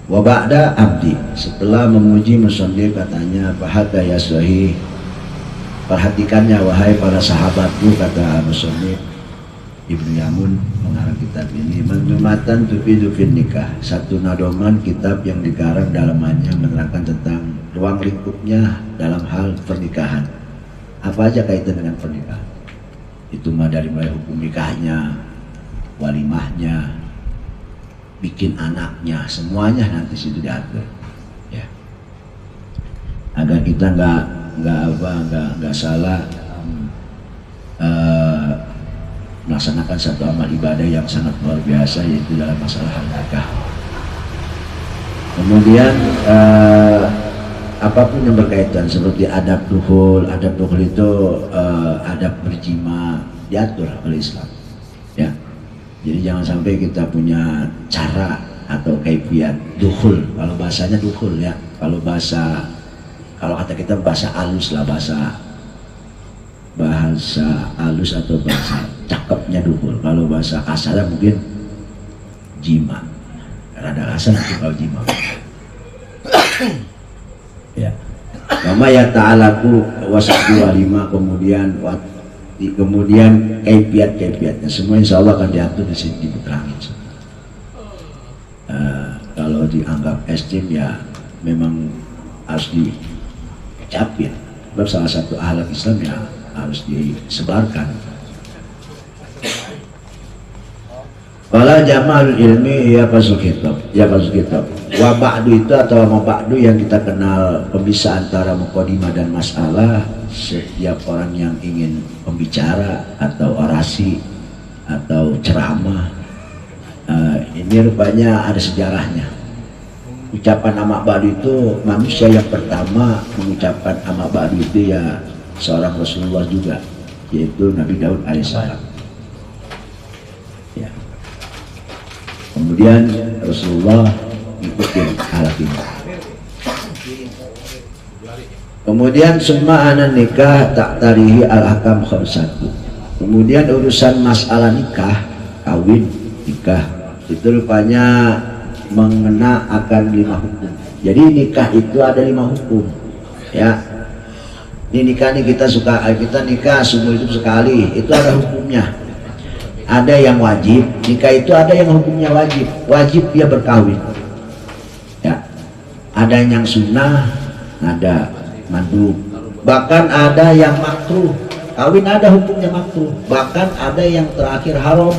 Wa ba'da abdi, setelah memuji musannif katanya, bahada ya sahih, perhatikannya wahai para sahabatku, kata musannif Ibnu Yamun mengarang kitab ini, manzumatan tufidu fin nikah, satu nadoman kitab yang dikarang dalamannya menerangkan tentang ruang lingkupnya dalam hal pernikahan. Apa aja kaitan dengan pernikahan? Itu mah dari mulai hukum nikahnya, walimahnya, bikin anaknya, semuanya nanti situ diatur, ya. Agar kita nggak salah melaksanakan satu amal ibadah yang sangat luar biasa, yaitu dalam masalah nikah. Kemudian apapun yang berkaitan seperti adab dukhul itu adab berjima diatur oleh Islam, ya. Jadi jangan sampai kita punya cara atau kaifiat dukhul, kalau bahasanya dukhul, ya. Kalau kata kita bahasa halus lah, bahasa halus atau bahasa cakepnya dukhul. Kalau bahasa kasar mungkin jima, rada kasar itu kalau jima. Ya, mama ya ta'alaku wasabdu walima, kemudian kaifiatnya semua insya Allah akan diatur di sini, diterangin. Kalau dianggap ekstrim ya memang harus dicapin. Sebab salah satu akhlak Islam ya harus disebarkan. Wala jamalul ilmi ya pasuk kitab. Wa ba'du itu atau ma ba'du yang kita kenal pemisah antara muqaddimah dan masalah. Setiap orang yang ingin pembicara atau orasi atau ceramah, ini rupanya ada sejarahnya. Ucapan amma ba'du itu, manusia yang pertama mengucapkan amma ba'du itu ya seorang Rasulullah juga, yaitu Nabi Daud alaihissalam, ya. Kemudian Rasulullah ikutin hal ini. Kemudian summa anan nikah tak tarihi al-ahkam khamsatu. Kemudian urusan masalah nikah, kawin, nikah itu rupanya mengena akan 5 hukum. Jadi nikah itu ada 5 hukum, ya. Ini nikah nih kita nikah seumur hidup sekali, itu ada hukumnya. Ada yang wajib, nikah itu ada yang hukumnya wajib dia berkawin, ya. Ada yang sunnah, ada mandub, bahkan ada yang makruh. Kawin ada hukumnya makruh, bahkan ada yang terakhir haram.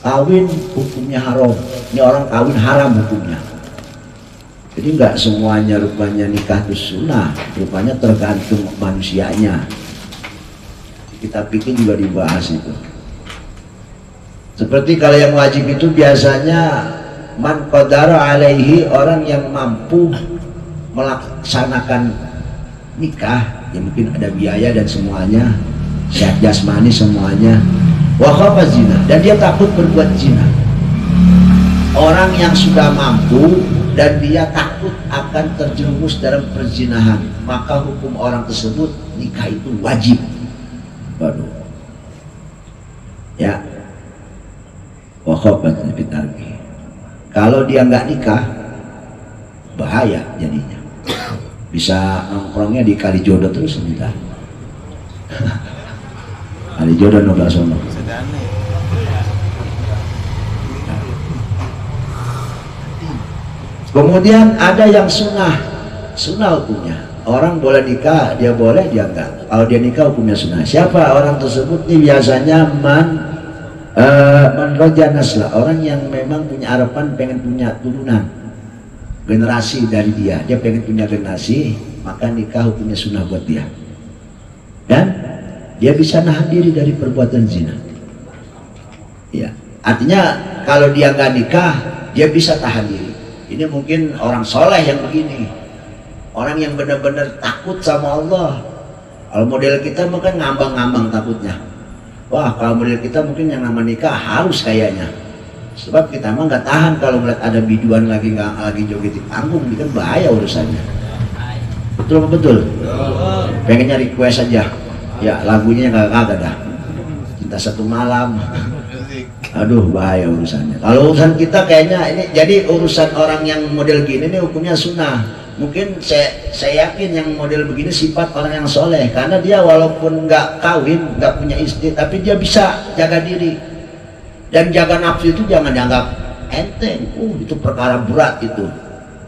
Kawin hukumnya haram, ini orang kawin haram hukumnya. Jadi nggak semuanya rupanya nikah itu sunnah, rupanya tergantung manusianya. Kita pikir juga dibahas itu. Seperti kalau yang wajib itu biasanya man qadara alaihi, orang yang mampu melaksanakan nikah, ya mungkin ada biaya dan semuanya, sehat jasmani semuanya. Wa khafa zina, dan dia takut berbuat zina. Orang yang sudah mampu dan dia takut akan terjerumus dalam perzinahan, maka hukum orang tersebut nikah itu wajib. Baru, ya. Wa khafa bitarki. Kalau dia nggak nikah, bahaya jadinya. Bisa nongkrongnya di kali jodoh terus minta. Kali jodoh nongkrong sono. Kemudian ada yang sunnah hukumnya. Orang boleh nikah, dia boleh, dia enggak. Kalau dia nikah hukumnya sunnah. Siapa orang tersebut? Ini biasanya man roja nasla, orang yang memang punya harapan pengen punya turunan, generasi dari dia pengen punya generasi, maka nikah hukumnya sunnah buat dia. Dan dia bisa nahan diri dari perbuatan zina. Ya, artinya kalau dia nggak nikah, dia bisa tahan diri. Ini mungkin orang soleh yang begini, orang yang benar-benar takut sama Allah. Kalau model kita mungkin ngambang-ngambang takutnya. Wah, kalau model kita mungkin yang nama nikah harus kayaknya. Sebab kita mah nggak tahan kalau melihat ada biduan lagi joget di panggung, ini kan bahaya urusannya. Betul apa betul? Pengennya request aja, ya lagunya nggak ada dah. Cinta Satu Malam, Aduh bahaya urusannya. Kalau urusan kita kayaknya ini, jadi urusan orang yang model gini nih hukumnya sunnah. Mungkin saya yakin yang model begini sifat orang yang soleh, karena dia walaupun nggak kawin, nggak punya istri, tapi dia bisa jaga diri. Dan jaga nafsu itu jangan dianggap enteng. Itu perkara berat, itu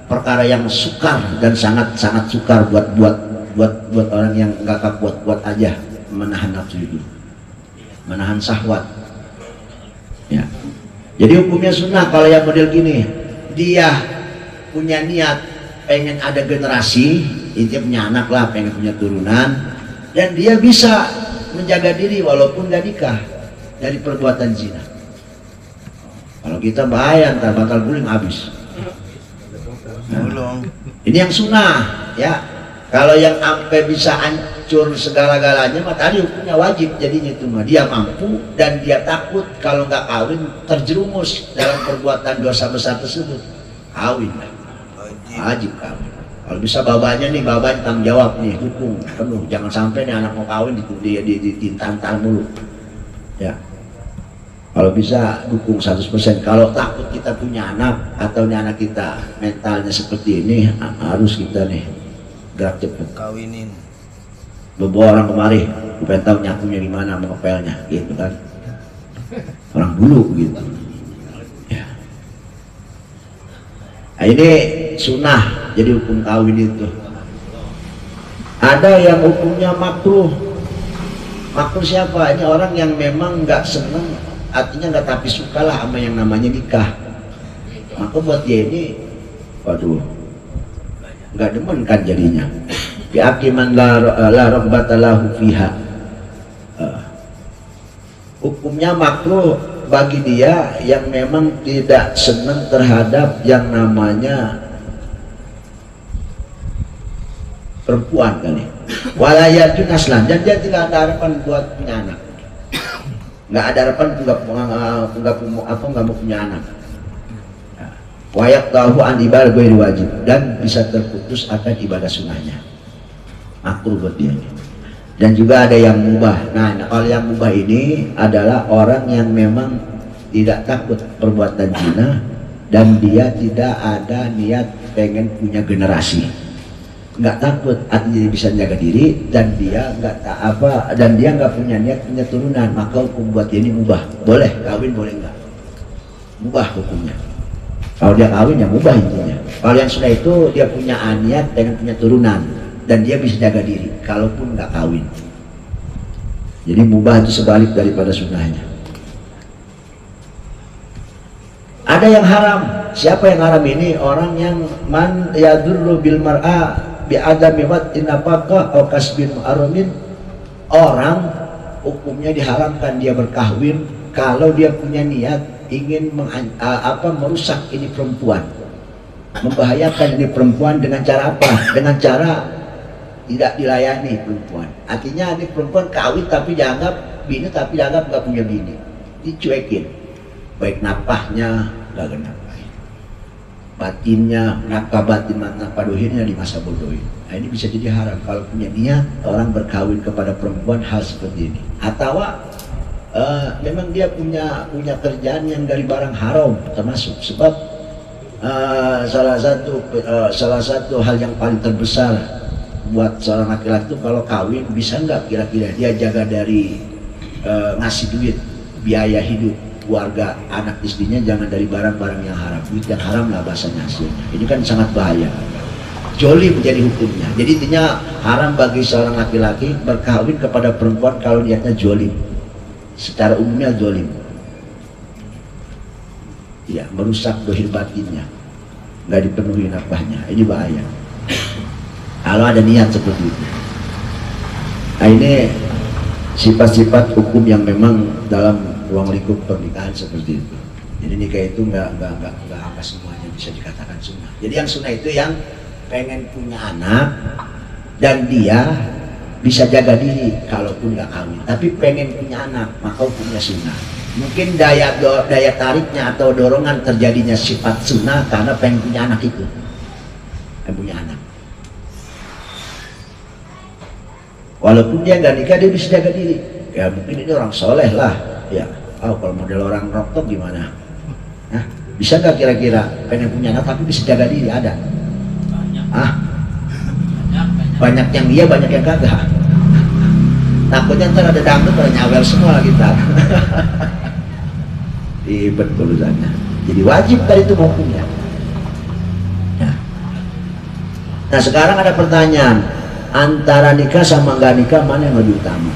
perkara yang sukar dan sangat sukar buat orang yang nggak kuat aja menahan nafsu itu, menahan syahwat. Ya. Jadi hukumnya sunnah kalau yang model gini, dia punya niat pengen ada generasi, intinya punya anak lah, pengen punya turunan, dan dia bisa menjaga diri walaupun gak nikah dari perbuatan zina. Kalau kita bahaya, ntar bakal guling habis. Nah, ini yang sunnah ya. Kalau yang sampai bisa hancur segala-galanya mah tadi hukumnya wajib, jadinya itu mah dia mampu dan dia takut kalau nggak kawin terjerumus dalam perbuatan dosa besar tersebut, kawin lah, wajib kawin. Kalau bisa babanya nih, babanya tanggung jawab nih, hukum penuh, jangan sampai nih anak mau kawin ditantang mulu ya. Kalau bisa dukung 100%. Kalau takut kita punya anak atau nih anak kita mentalnya seperti ini, harus kita nih gerak cepet kawinin. Beberapa orang kemari, gue pengen tahu nyakunya di mana, mau ngepelnya, gitu kan? Orang dulu gitu. Ya. Nah, ini sunnah, jadi hukum kawin itu. Ada yang hukumnya makruh. Makruh siapa? Ini orang yang memang nggak seneng, artinya nggak tapi suka lah sama yang namanya nikah. Maka buat dia ini, waduh, nggak demen kan jadinya. Biakiman la rabbata lahu fiha. Hukumnya makruh bagi dia yang memang tidak senang terhadap yang namanya perempuan kali. Walayatun aslan, dan dia tidak ada harapan buat punya anak. Nggak ada harapan nggak mau punya anak. Wayak tahu an ibadah gue wajib, dan bisa terputus akan ibadah sunnahnya, makruh buat dia. Dan juga ada yang mubah. Nah kalau yang mubah ini adalah orang yang memang tidak takut perbuatan zina dan dia tidak ada niat pengen punya generasi, nggak takut, artinya bisa jaga diri dan dia nggak punya niat punya turunan, maka hukum buat dia ini mubah. Boleh kawin, boleh nggak, mubah hukumnya. Kalau dia kawin ya mubah intinya. Kalau yang sudah itu dia punya niat dengan punya turunan dan dia bisa jaga diri, kalaupun nggak kawin. Jadi mubah itu sebalik daripada sunnahnya. Ada yang haram. Siapa yang haram ini? Orang yang man yadurru bil mar'a bi adami watin nafaqah aw kasbin mu'arramin. Orang hukumnya diharamkan dia berkahwin kalau dia punya niat ingin merusak ini perempuan, membahayakan ini perempuan dengan cara apa? Dengan cara tidak dilayani perempuan. Artinya ini perempuan kawin tapi dianggap bini, tapi dianggap nggak punya bini, dicuekin. Baik napahnya nggak napahin, batinnya nafkah batin nafkah dohirnya di masa bodohin. Nah ini bisa jadi haram kalau punya niat orang berkawin kepada perempuan hal seperti ini. Atau memang dia punya kerjaan yang dari barang haram termasuk, sebab salah satu hal yang paling terbesar buat seorang laki-laki itu kalau kawin, bisa nggak kira-kira dia jaga dari ngasih duit biaya hidup keluarga anak istrinya jangan dari barang-barang yang haram. Duit yang haram lah bahasanya hasilnya. Ini kan sangat bahaya, jolim menjadi hukumnya. Jadi intinya haram bagi seorang laki-laki berkawin kepada perempuan kalau niatnya jolim. Secara umumnya zolim, ya, merusak dohir batinnya, nggak dipenuhi nafkahnya, ini bahaya kalau ada niat seperti itu. Nah ini sifat-sifat hukum yang memang dalam ruang lingkup pernikahan seperti itu. Jadi nikah itu nggak apa semuanya bisa dikatakan sunnah. Jadi yang sunnah itu yang pengen punya anak dan dia bisa jaga diri kalaupun nggak kawin, tapi pengen punya anak, maka hukumnya sunnah. Mungkin daya tariknya atau dorongan terjadinya sifat sunnah karena pengen punya anak itu, punya anak. Walaupun dia nggak nikah dia bisa jaga diri. Ya mungkin ini orang soleh lah, ya Oh, kalau model orang rokok gimana? Nah, bisa nggak kira-kira pengen punya anak tapi bisa jaga diri? Ada? Ah, banyak yang iya, banyak yang kagak. Takutnya ntar ada dangdut pada nyawel semua kita. Ribet urusannya. Jadi wajib tadi itu hukumnya. Nah sekarang ada pertanyaan, antara nikah sama nggak nikah mana yang lebih utama?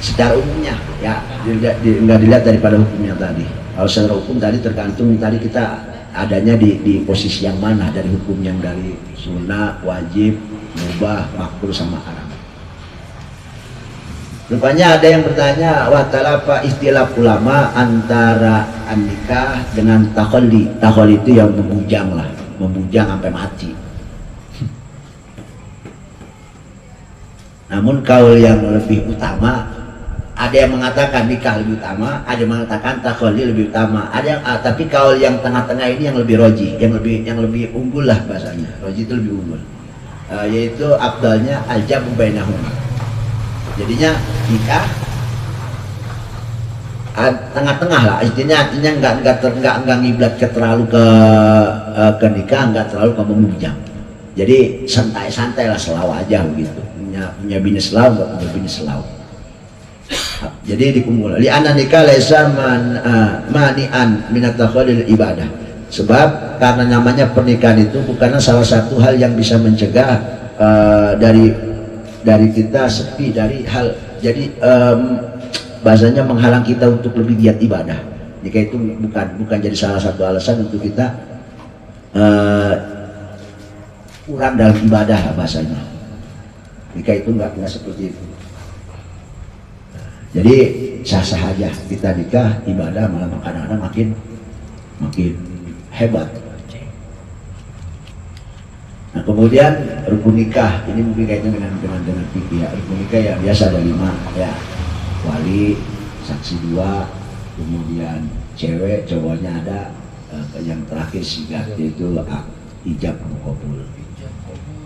Secara umumnya ya, nggak dilihat daripada hukumnya tadi. Kalau secara hukum tadi tergantung tadi kita adanya di posisi yang mana dari hukum yang dari sunnah, wajib, mubah, makruh sama haram. Rupanya ada yang bertanya, apa istilah ulama antara nikah dengan takholli. Takholli itu yang membujang lah, membujang sampai mati. Namun kaul yang lebih utama, ada yang mengatakan nikah lebih utama, ada yang mengatakan takholli lebih utama. Ada yang tapi kaul yang tengah-tengah ini yang lebih roji, yang lebih unggul lah bahasanya. Roji itu lebih unggul, yaitu afdalnya al-jam'u bainahuma. Jadinya nikah tengah-tengah lah, artinya nggak ngiblat terlalu ke nikah, nggak terlalu ke memujang. Jadi santai-santai lah, selau aja begitu. Punya bini selau, nggak punya bini selau. Jadi dikumpul. Li anna nikah laisa mani'an minat takholil ibadah. Sebab karena namanya pernikahan itu bukanlah salah satu hal yang bisa mencegah dari kita sepi dari hal, jadi bahasanya menghalang kita untuk lebih giat ibadah. Nikah itu bukan jadi salah satu alasan untuk kita kurang dalam ibadah bahasanya. Nikah itu enggak seperti itu. Jadi sah-sah aja kita nikah, ibadah malah kadang-kadang makin hebat. Nah kemudian rukun nikah ini mungkin kaitannya dengan fikih ya. Rukun nikah ya biasa ada 5 ya, wali, saksi 2, kemudian cewek, cowoknya ada, yang terakhir sigat, yaitu ijab qabul.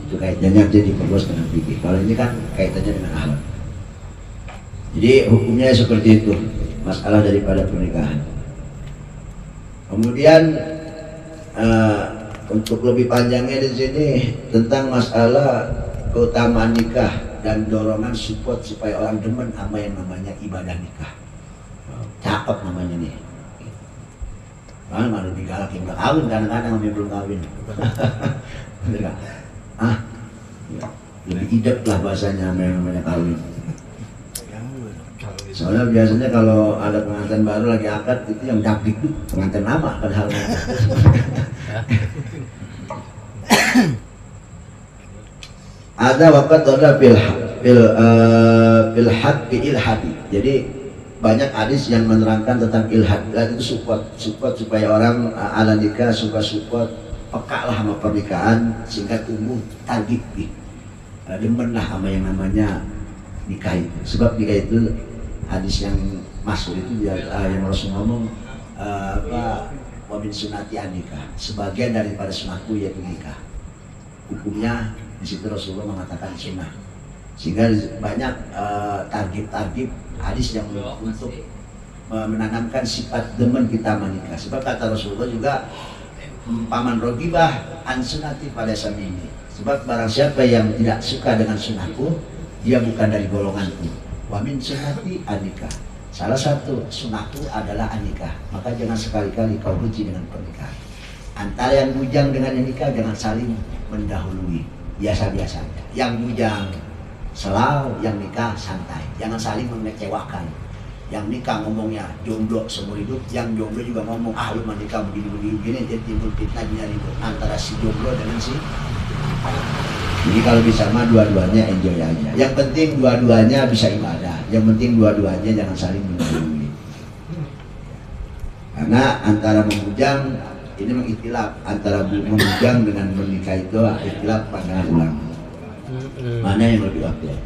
Itu kaitannya jadi diperluas dengan fikih. Kalau ini kan kaitannya dengan akhlak. Jadi hukumnya seperti itu, masalah daripada pernikahan. Kemudian untuk lebih panjangnya di sini tentang masalah keutamaan nikah dan dorongan support supaya orang demen sama yang namanya ibadah nikah. Cakep namanya nih. Malah lebih galak yang udah kawin, kadang-kadang yang belum kawin. Lebih hidup lah bahasanya sama yang namanya kawin. Soalnya biasanya kalau ada pengantin baru lagi akad itu yang dapik tuh pengantin lama padahal. Ada wakat ada ilhad ilhadi. Jadi banyak hadis yang menerangkan tentang ilhad. Itu support supaya orang ala nikah suka support, peka lah sama pernikahan sehingga tumbuh target demen lah sama yang namanya nikah itu. Sebab nikah itu hadis yang masuk itu yang Rasul ngomong wa min sunnati nikah, sebagian daripada sunnahku yaitu nikah. Hukumnya di situ Rasulullah mengatakan sunnah, sehingga banyak target hadis yang untuk menanamkan sifat demen kita menikah. Sebab kata Rasulullah juga paman rogibah an sunnati pada samini, sebab barang siapa yang tidak suka dengan sunnahku dia bukan dari golonganku. Wa min sunnati anikah, salah satu sunnahku adalah anikah, maka jangan sekali-kali kau benci dengan pernikahan. Antara yang bujang dengan yang nikah jangan saling mendahului, biasa-biasa aja. Yang bujang selalu, yang nikah santai, jangan saling mengecewakan. Yang nikah ngomongnya jomblo seumur hidup, yang jomblo juga ngomong lu menikah begini, jadi timbul fitnah ribut antara si jomblo dengan si. Jadi kalau bisa mah dua-duanya enjoy aja. Yang penting dua-duanya bisa ibadah. Yang penting dua-duanya jangan saling mendahului. Karena antara memujang ini mengikhtilaf, antara memujang dengan menikah itu ikhtilaf pandangan ulama. Mana yang lebih afdal?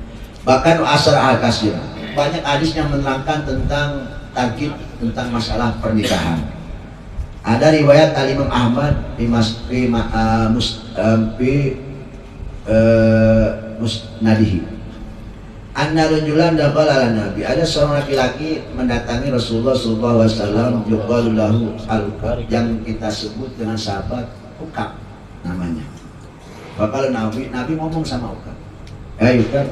Bahkan asar al-kasir, banyak hadis yang menerangkan tentang tankid tentang masalah pernikahan. Ada riwayat Al-Imam Ahmad musnadihi. Anna rajulan dakhala ala Nabi. Ada seorang laki-laki mendatangi Rasulullah sallallahu alaihi wasallam, yuqalu lahu al-Ukab, yang kita sebut dengan sahabat Ukab namanya. Bakal Nabi ngomong sama Ukab. Ukab,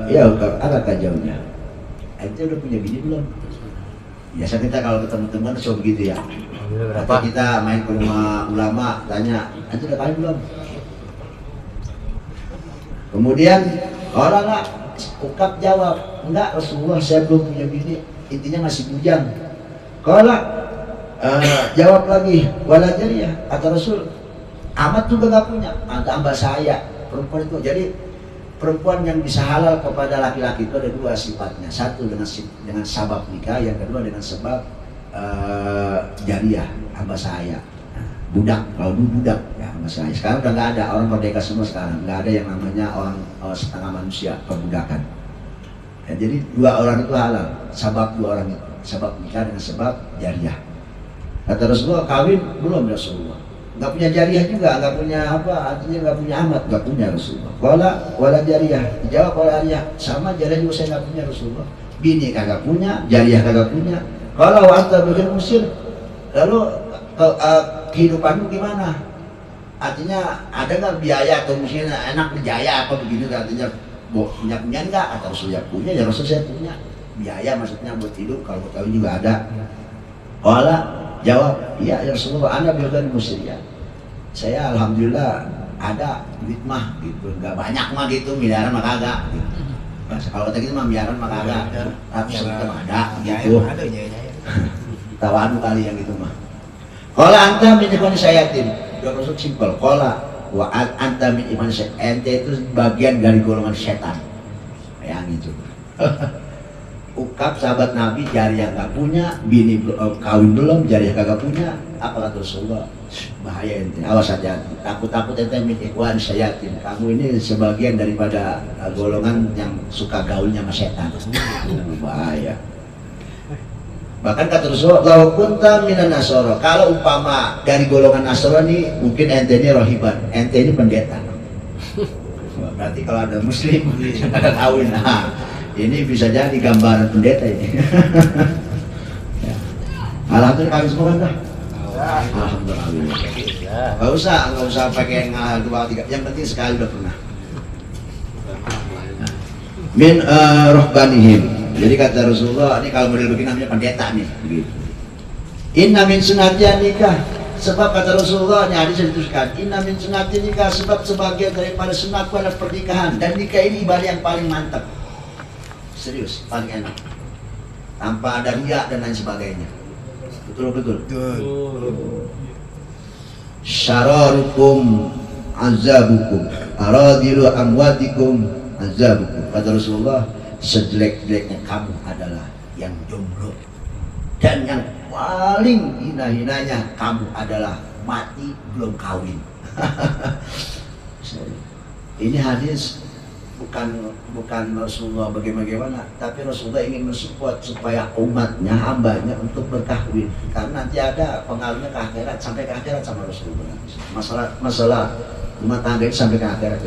ya Ukab, adakah jauhnya? Ente udah punya bini belum? Biasa kita kalau ketemu teman suka begitu ya. Atau kita main ke rumah ulama, tanya, ente udah kawin belum? Kemudian orang lah, Ukab jawab, enggak Rasulullah, saya belum punya bini, intinya masih bujang. Kalau jawab lagi, wala jariyah, kata Rasul, amat juga nggak punya, ada hamba saya, perempuan itu. Jadi perempuan yang bisa halal kepada laki-laki itu ada dua sifatnya, satu dengan sabab nikah, yang kedua dengan sebab jariyah, hamba saya. Budak, kalau dulu budak ya hamba saya. Sekarang udah nggak ada, orang merdeka semua sekarang, nggak ada yang namanya orang setengah manusia, perbudakan. Ya, jadi dua orang itu halal, sabab dua orang itu, sabab nikah dengan sebab jariyah. Kata Rasulullah, kawin belum Rasulullah, nggak punya jariyah juga, nggak punya apa, artinya nggak punya amat, nggak punya Rasulullah. Wala jariyah, dijawab wala jariyah, sama jariyah juga saya nggak punya Rasulullah. Bini kagak punya, jariyah kagak punya. Kalau anta bikin musir, lalu kehidupanmu gimana? Artinya ada nggak biaya atau mungkin enak berjaya apa begini? Artinya punya nggak? Atau sudah punya? Ya Rasul saya punya biaya, maksudnya buat hidup. Kalau buat kawin juga ada. Kala jawab, iya ya Rasulullah, anda biarkan musir ya. Saya alhamdulillah ada duit mah gitu, nggak banyak mah gitu, miliaran mah kagak. Gitu. Kalau kata gitu mah miliaran mah kagak, tapi sebentar mah ada gitu. Tawanu kali yang gitu mah. Kalau anta min ikhwan syayatin, udah maksud simpel. Kalau wa anta min ikhwan syayatin, ente itu bagian dari golongan setan. Yang itu. Ukab sahabat Nabi, jariyah nggak punya, bini kawin belum, jariyah kagak punya. Apa kata Rasulullah? Bahaya ente, awas hati-hati. Takut ente min ikhwan syayatin. Kamu ini sebagian daripada golongan yang suka gaulnya sama setan. Bahaya. Bahkan kata Rasulullah, "Lau kunta minan Nasara." Kalau umpama dari golongan Nasrani, mungkin ente ini rohiban, ente ini pendeta. Berarti kalau ada muslim, ada kawin. Nah, ini bisa jadi gambaran pendeta ini. Ya. Alhamdulillah kawin semua kan dah? Alhamdulillah. Nggak usah pakai ngal 2, 3. Yang penting sekali udah pernah. Min rohbanihim. Jadi kata Rasulullah, ini kalau model begini namanya pendeta nih, begitu. Inna min sunatnya nikah, sebab kata Rasulullah, ini hadis dituliskan, inna min sunatnya nikah, sebab sebagian daripada sunatku adalah pernikahan, dan nikah ini ibadah yang paling mantap, serius, paling enak, tanpa ada riak dan lain sebagainya. Betul. Syararukum azabukum, aradilu amwatikum azabukum. Kata Rasulullah, sejelek-jeleknya kamu adalah yang jomblo, dan yang paling hina-hinanya kamu adalah mati belum kawin. Ini hadis bukan Rasulullah bagaimana, tapi Rasulullah ingin mensupport supaya umatnya, hambanya untuk berkahwin, karena nanti ada pengaruhnya ke akhirat, sampai ke akhirat sama Rasulullah. Masalah rumah tangga itu sampai ke akhirat.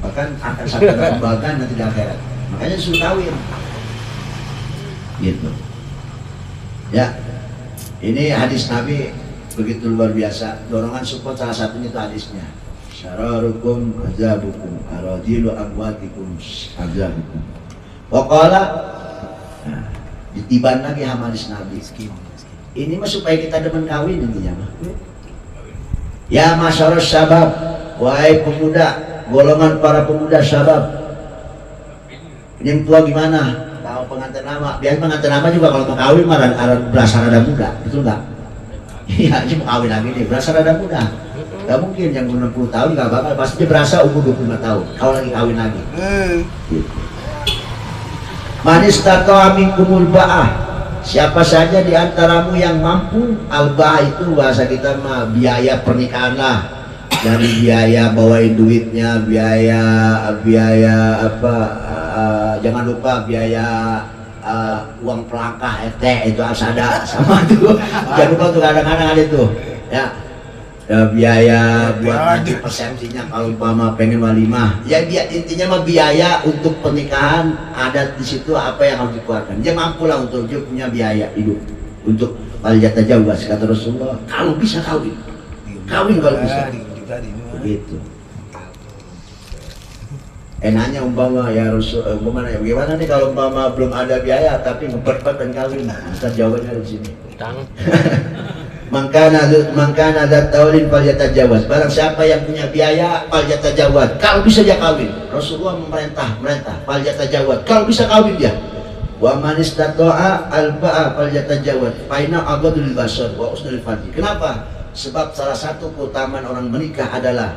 Bahkan akan sampai kebanggaan nanti di akhirat. Makanya disuruh kawin. Gitu. Ya. Ini hadis Nabi begitu luar biasa. Dorongan support salah satunya itu hadisnya. Syararukum azabukum, aradilu amwatikum azabukum. Wa qala, ditiban lagi hadis Nabi. Ini mah supaya kita demen kawin intinya mah. Ya masyarakat syabab, wahai pemuda, golongan para pemuda syabab, yang tua gimana? Tahu pengantin nama? Biar pengantin nama juga kalau mau kawin malah berasa rada muda, betul nggak? Iya, ini mau kawin lagi nih, berasa rada muda. Gak mungkin yang 60 tahun nggak bakal, pasti dia berasa umur 25 tahun. Kalau lagi kawin lagi. Manis tato aminkumul ba'ah. Siapa saja di antaramu yang mampu, al-ba'ah itu bahasa kita mah biaya pernikahan lah. Dari biaya bawain duitnya, biaya apa, jangan lupa biaya uang pelangkah RT itu harus ada sama tuh. Jangan lupa tuh kadang-kadang ada tuh. Ya, biaya buat nanti persepsinya kalau umpama pengen walimah ya dia intinya mah biaya untuk pernikahan adat di situ apa yang harus dikeluarkan dia mampu lah untuk dia punya biaya hidup untuk waljata jawaz kata Rasulullah kalau bisa kawin kalau bisa begitu. Enaknya umpama ya Rasul gimana nih kalau umpama belum ada biaya tapi ngeperpet dan kawin kita jawabannya di sini. Mangkana ada taulin falyatajawaz. Barang siapa yang punya biaya falyatajawaz. Kalau bisa dia kawin. Rasulullah memerintah falyatajawaz. Kalau bisa kawin dia. Wa man istata'a al-ba'a falyatajawaz. Fa inna aghadul basar wa usnul farji. Kenapa? Sebab salah satu keutamaan orang menikah adalah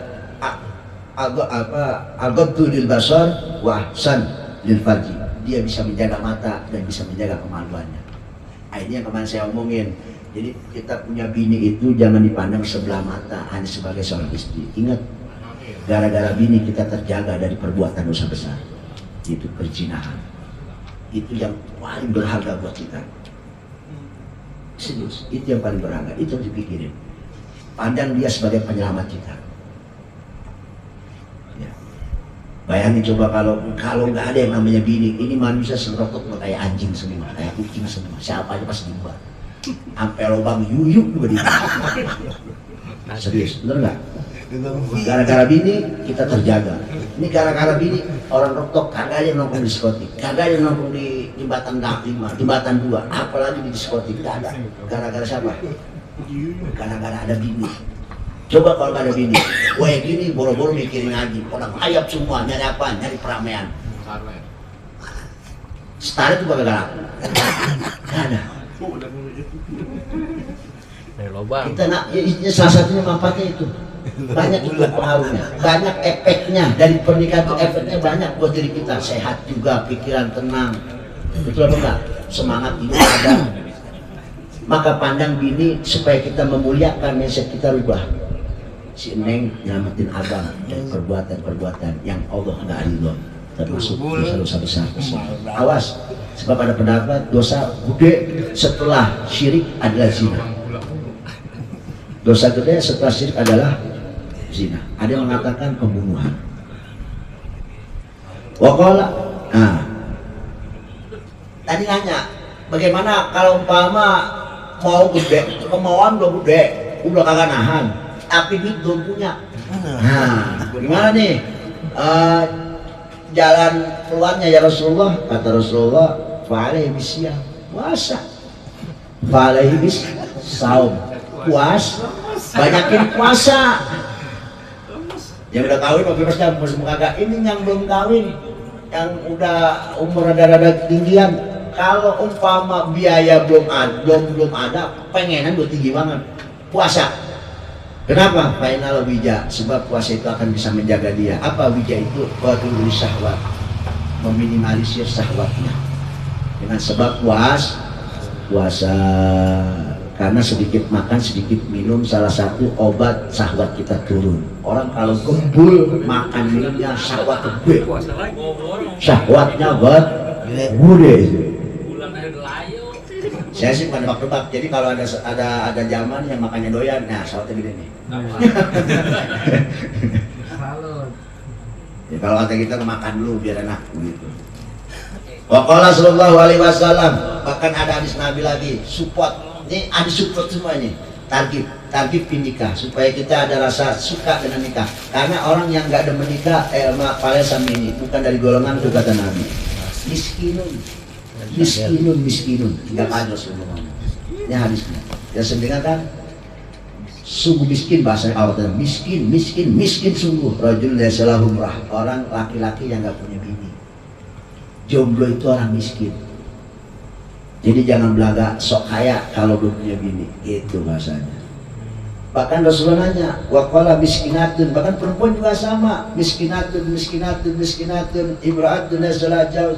aghadul basar wa ahsan lil farji. Dia bisa menjaga mata dan bisa menjaga kemaluannya. Ini yang kemarin saya omongin. Jadi kita punya bini itu jangan dipandang sebelah mata hanya sebagai seorang istri. Ingat, gara-gara bini kita terjaga dari perbuatan dosa besar. Itu perzinahan. Itu yang paling berharga buat kita. Serius, itu yang paling berharga. Itu harus dipikirin. Pandang dia sebagai penyelamat kita. Ya. Bayangin coba kalau nggak ada yang namanya bini, ini manusia serotok kayak anjing semua, kayak kucing semua. Siapa aja pasti dibuat. Sampai lubang yuyuk juga di serius, bener nggak? Gara-gara bini kita terjaga. Ini gara-gara bini orang roktok kagak ada yang nongkrong di diskotik, kagak ada yang nongkrong di jembatan 5, jembatan 2, apalagi di diskotik tidak ada. Gara-gara siapa? Gara-gara ada bini. Coba kalau nggak ada bini, gue gini boro-boro mikirin ngaji, orang ayap semua nyari apa? Nyari keramaian. Star juga kagak laku. Nggak ada. Kita nak ya, salah satunya manfaatnya itu banyak itu pengaruhnya, banyak efeknya dari pernikahan itu efeknya banyak buat diri kita sehat juga, pikiran tenang, betul apa enggak? Semangat hidup ada. Maka pandang bini supaya kita memuliakan mindset kita rubah. Si Neng nyelamatin abang dari perbuatan-perbuatan yang Allah nggak ridho. Termasuk dosa-dosa besar. Awas, sebab ada pendapat dosa gede setelah syirik adalah zina. Dosa gede setelah syirik adalah zina. Ada yang mengatakan pembunuhan. Waqala, tadi nanya, bagaimana kalau umpama mau gede, kemauan belum gede, udah kagak nahan, tapi duit belum punya. Nah, gimana nih? Jalan keluarnya ya Rasulullah, kata Rasulullah, fa'alaihi bisyam, puasa, fa'alaihi bisaum, banyakin puasa. Yang udah kawin masih kagak, ini yang belum kawin, yang udah umur rada-rada tinggian, kalau umpama biaya belum ada, pengenan buat tinggi banget, puasa. Kenapa? Fainal wija, sebab puasa itu akan bisa menjaga dia. Apa wija itu? Wadul syahwat, meminimalisir syahwatnya. Dengan sebab puasa, karena sedikit makan, sedikit minum, salah satu obat syahwat kita turun. Orang kalau gembul makan minumnya syahwat gede, syahwatnya gede. Saya sih bukan nebak-nebak, jadi kalau ada zaman yang makannya doyan, nah syahwatnya gede nih. Ya, kalau kata kita makan dulu biar enak gitu. Waqala sallallahu alaihi wasallam, bahkan ada hadis Nabi lagi, support. Ini hadis support semua ini. Targib nikah supaya kita ada rasa suka dengan nikah. Karena orang yang nggak ada menikah, palesam ini bukan dari golongan itu kata Nabi. Miskinun, tidak ada sebenarnya. Ini hadisnya. Yang sebenarnya kan sungguh miskin, bahasa Arabnya miskin sungguh. Rajul laysa lahu imrah, orang laki-laki yang nggak punya bini. Jomblo itu orang miskin. Jadi jangan belaga sok kaya kalau belum punya bini. Itu bahasanya. Bahkan Rasulullah nanya, waqala miskinatun, bahkan perempuan juga sama, miskinatun, imra'atun laysa jauh.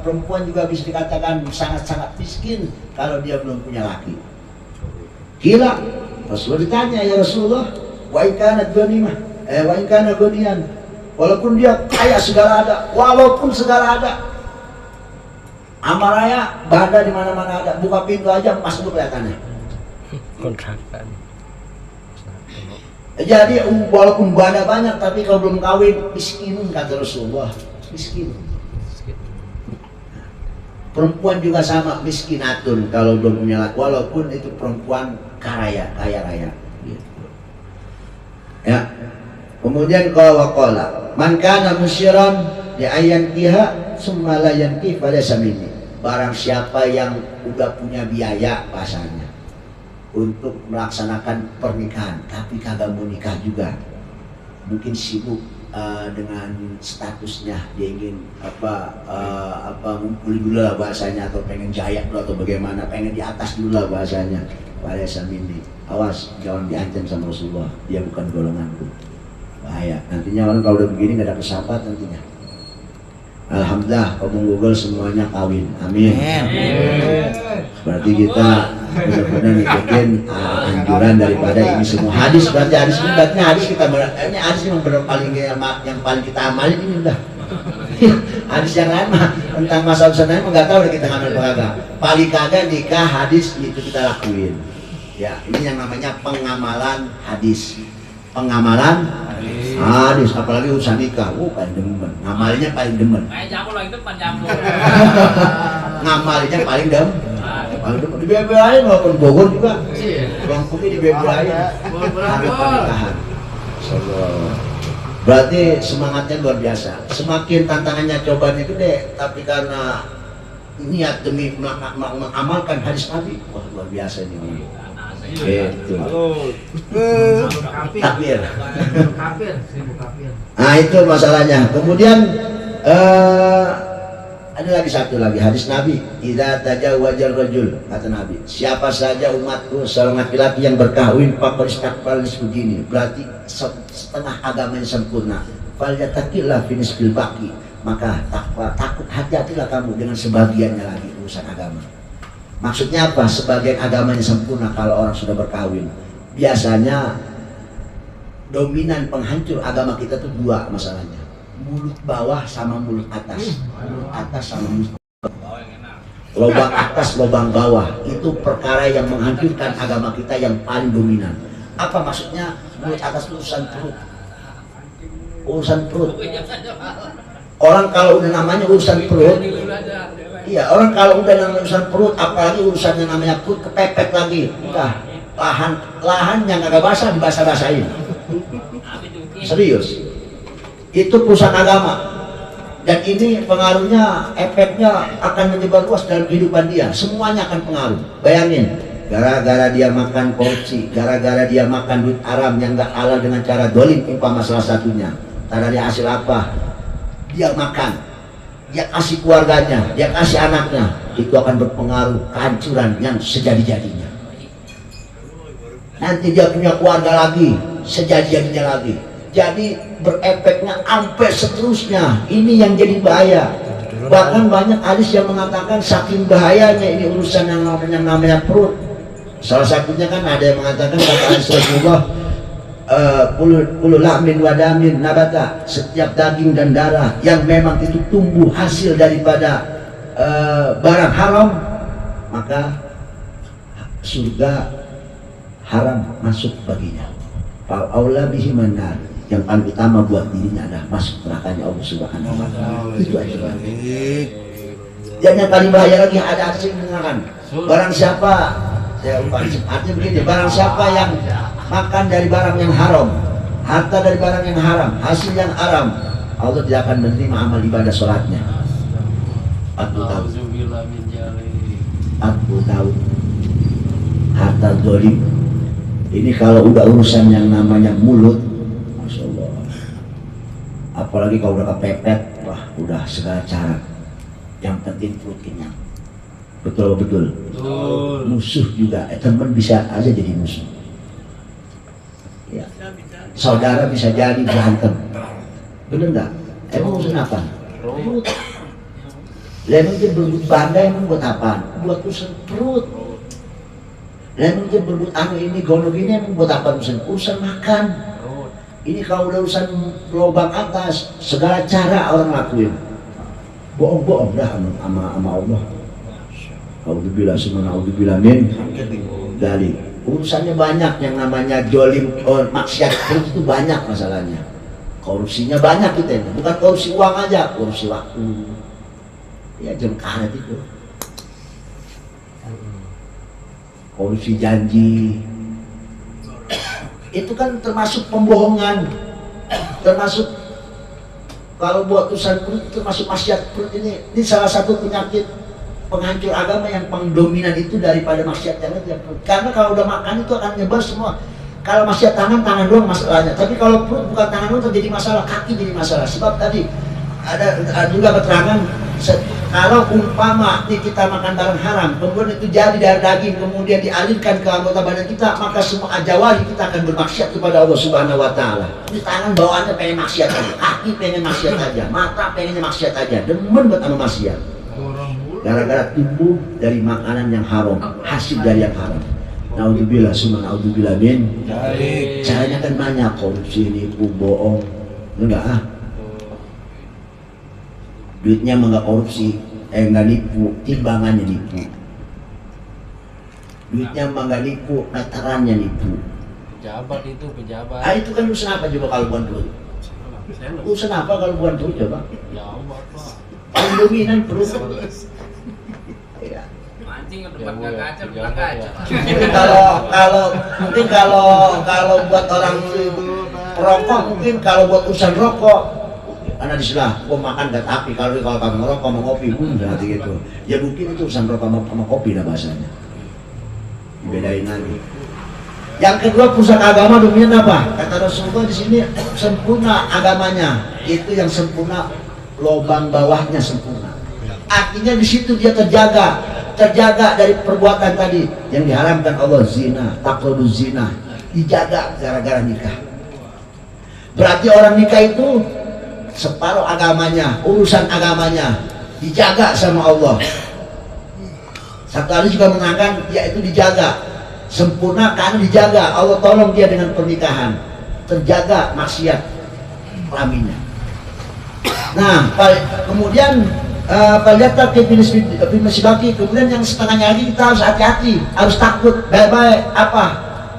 Perempuan juga bisa dikatakan sangat-sangat miskin kalau dia belum punya laki. Gila, Rasulullah ditanya, ya Rasulullah, wa in kana ghaniyan, walaupun dia kaya segala ada, amaraya, bada di mana-mana ada, buka pintu aja emas itu kelihatannya. Kontrakan. Jadi walaupun badan banyak tapi kalau belum kawin miskinun kata Rasulullah, miskin. Perempuan juga sama, miskinatun kalau belum punya laki, walaupun itu perempuan kaya raya. Gitu. Ya. Kemudian qala waqala man kana musyiran li ayankiha summa la yanki falaysa minni. Barang siapa yang udah punya biaya bahasanya untuk melaksanakan pernikahan tapi kagak mau nikah juga, mungkin sibuk dengan statusnya, dia ingin ngumpulin dulu lah bahasanya, atau pengen jaya dulu atau bagaimana, pengen di atas dulu lah bahasanya. Falaysa minni, awas jangan diancam sama Rasulullah, dia bukan golonganku. Bahaya, nantinya orang kalau udah begini nggak ada kesabat nantinya. Alhamdulillah, kamu Google semuanya kawin, amin. Berarti kita benar-benar ngikutin anjuran daripada ini semua hadis. Berarti hadis ini hadis kita ini hadis yang paling kita amalin ini udah. Hadis yang lain mah tentang masalah urusan nggak tahu kita ngambil kagak. Paling kagak nikah hadis itu kita lakuin. Ya, ini yang namanya pengamalan hadis. Pengamalan hadis, apalagi urusan nikah, paling demen. Ngamalinya paling demen. Ngamalinya paling demen. Di BBI maupun Bogor juga. Ruang Putih di BBI. Hari pernikahan. Berarti semangatnya luar biasa. Semakin tantangannya cobaan itu deh, tapi karena niat demi mengamalkan hadis Nabi, wah luar biasa ini orang. Gitu. Takbir. Nah itu masalahnya. Kemudian ada lagi satu lagi hadis Nabi, idza tajawwajal rajul, kata Nabi, siapa saja umatku seorang laki-laki yang berkahwin faqad istakbal begini, berarti setengah agamanya sempurna. Falyattaqillah fi nisbil baqi, maka takut hati-hatilah kamu dengan sebagiannya lagi urusan agama. Maksudnya apa? Sebagian agamanya sempurna kalau orang sudah berkahwin. Biasanya dominan penghancur agama kita tuh dua masalahnya, mulut bawah sama mulut atas. Mulut atas sama mulut bawah. Lubang atas, lubang bawah, itu perkara yang menghancurkan agama kita yang paling dominan. Apa maksudnya? Mulut atas itu urusan perut. Urusan perut. Orang kalau udah namanya urusan perut, iya, orang kalau udah namanya urusan perut, apalagi urusan yang namanya perut kepepet lagi, udah lahan yang agak basah dibasah-basahin. Serius. Itu perusahaan agama, dan ini pengaruhnya, efeknya akan menyebar luas dalam kehidupan dia. Semuanya akan pengaruh. Bayangin, gara-gara dia makan korupsi, gara-gara dia makan duit haram yang gak halal dengan cara dolim, umpama salah satunya, karena dia hasil apa? Dia makan, dia kasih keluarganya, dia kasih anaknya, itu akan berpengaruh kehancuran yang sejadi-jadinya. Nanti dia punya keluarga lagi, sejadi-jadinya lagi. Jadi berefeknya sampai seterusnya. Ini yang jadi bahaya. Bahkan banyak hadis yang mengatakan saking bahayanya ini urusan yang namanya perut. Salah satunya kan ada yang mengatakan kata Rasulullah, kullu lahmin wa damin nabata, setiap daging dan darah yang memang itu tumbuh hasil daripada barang haram, maka surga haram masuk baginya. Fa'aula bihi manar, yang paling utama buat dirinya adalah masuk nerakanya Allah Subhanahu wa taala. Itu aja. Dan yang paling bahaya lagi ada hadis yang mengatakan, barang siapa, saya artinya begini, barang siapa yang makan dari barang yang haram, harta dari barang yang haram, hasil yang haram, Allah tidak akan menerima amal ibadah sholatnya 40 tahun. 40 tahun harta dolim. Ini kalau udah urusan yang namanya mulut, Masya Allah. Apalagi kalau udah kepepet, wah udah segala cara. Yang penting perut kenyang. Betul. Musuh juga, teman bisa aja jadi musuh. Ya. Saudara bisa jadi berantem. Bener nggak? Emang urusan apa? Perut. Emang dia berebut bandai emang buat apaan? Buat urusan perut. Emang dia berebut ini golok ini emang buat apa? Urusan makan. Ini kalau udah urusan lubang atas, segala cara orang lakuin. Bohong-bohong dah sama Allah. Alhamdulillah, semoga alhamdulillah min dari urusannya banyak, yang namanya jolim, maksiat itu banyak masalahnya. Korupsinya banyak kita ini, bukan korupsi uang aja, korupsi waktu. Ya jam karet itu. Korupsi janji. Itu kan termasuk pembohongan. Termasuk kalau buat urusan perut, termasuk maksiat perut ini salah satu penyakit penghancur agama yang paling dominan itu daripada maksiat yang lain. Karena kalau udah makan itu akan nyebar semua. Kalau maksiat tangan doang masalahnya. Tapi kalau perut bukan tangan doang terjadi masalah, kaki jadi masalah. Sebab tadi ada juga keterangan kalau umpama kita makan barang haram, kemudian itu jadi dari daging, kemudian dialirkan ke anggota badan kita, maka semua ajawali kita akan bermaksiat kepada Allah Subhanahu Wa Taala. Ini tangan bawaannya pengen maksiat aja, kaki pengen maksiat aja, mata pengennya maksiat aja, demen buat anu maksiat. Gara-gara tumbuh dari makanan yang haram, hasil dari yang haram. Naudzubillah, summa naudzubillah min. Caranya kan banyak, korupsi, nipu, bohong, enggak duitnya mah nggak korupsi, nggak nipu, timbangannya nipu. Duitnya mah nggak nipu, meterannya nipu. Pejabat itu pejabat. Itu kan urusan apa coba kalau bukan perut? Urusan apa kalau bukan perut coba? Pejabat Pak. Paling dominan perut. Iya. Mancing ke depan gak kaca, depan kaca. Mungkin kalau buat orang perokok, mungkin kalau buat urusan rokok. Karena disilah, gua makan gak tapi kalau kamu ngerokok mau ngopi pun berarti gitu. Ya mungkin itu urusan rokok sama kopi lah bahasanya. Bedain lagi. Yang kedua, pusaka agama dominan apa? Kata Rasulullah di sini sempurna agamanya. Itu yang sempurna, lubang bawahnya sempurna. Artinya di situ dia terjaga dari perbuatan tadi yang diharamkan Allah, zina, taqrabuz zina, dijaga gara-gara nikah. Berarti orang nikah itu separuh agamanya, urusan agamanya dijaga sama Allah. Satu kali juga mengatakan yaitu dijaga sempurna karena dijaga Allah, tolong dia dengan pernikahan, terjaga maksiat kelaminnya. Nah, kemudian Paliyata Finisbaki, kemudian yang setengahnya lagi kita harus hati-hati, harus takut, baik-baik apa?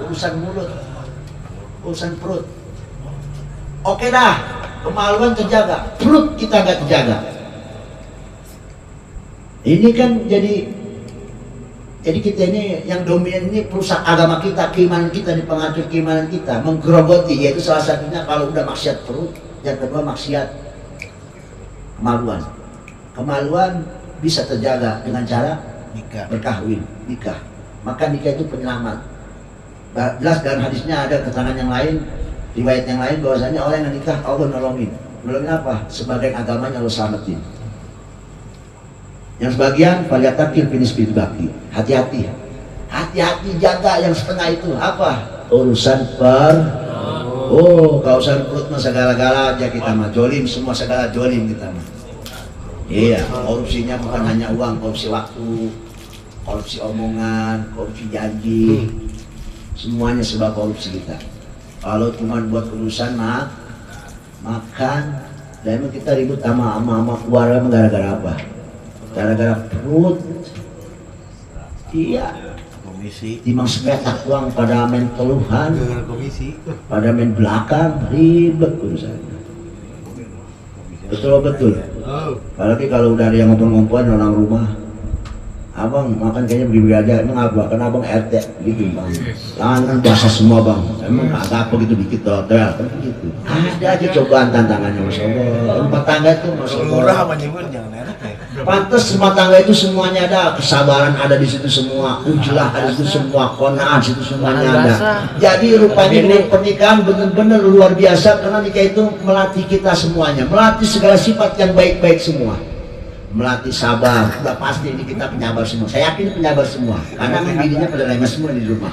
Urusan mulut, urusan perut. Oke dah, kemaluan terjaga, perut kita nggak terjaga. Ini kan jadi kita ini yang dominan ini perusak agama kita, keimanan kita, di penghancur keimanan kita, menggerogoti, yaitu salah satunya kalau udah maksiat perut, yang kedua maksiat kemaluan. Kemaluan bisa terjaga dengan cara berkahwin, nikah. Maka nikah itu penyelamat. Jelas dalam hadisnya ada keterangan yang lain, riwayat yang lain bahwasanya orang yang nikah Allah nolongin. Nolongin apa? Sebagian agamanya Allah selamatin. Yang sebagian Falyatakil Finisbaki. Hati-hati. Hati-hati jaga yang setengah itu. Apa? Urusan kausan perut mah segala-gala aja kita mah. Jolim semua, segala jolim kita mah. Iya, korupsinya bukan hanya uang, korupsi waktu, korupsi omongan, korupsi janji. Semuanya sebab korupsi kita. Kalau cuma buat urusan makan, dan emang kita ribut sama keluarga gara-gara apa? Gara-gara perut. Iya. Komisi. Timang sepetak uang pada main keluhan. Komisi. Pada main belakang, ribet urusannya. Betul. Apalagi kalau udah ada yang ngumpul-ngumpulan orang rumah. Abang makan kayaknya begini aja, emang apa? Karena abang RT gitu bang. Jangan kan puasa semua bang. Emang agak apa gitu dikit hotel kan gitu. Ada aja cobaan tantangannya Masya Allah. Rumah tangga itu Masya Allah. Lurah apa nyebut jangan RT. Pantes rumah tangga itu semuanya ada, kesabaran ada di situ semua, ujulah ada di situ semua, qanaah di situ semuanya ada. Jadi rupanya dengan pernikahan benar-benar luar biasa karena nikah itu melatih kita semuanya, melatih segala sifat yang baik-baik semua. Melatih sabar, udah pasti ini kita penyabar semua. Saya yakin penyabar semua, karena bininya pada lemes semua di rumah.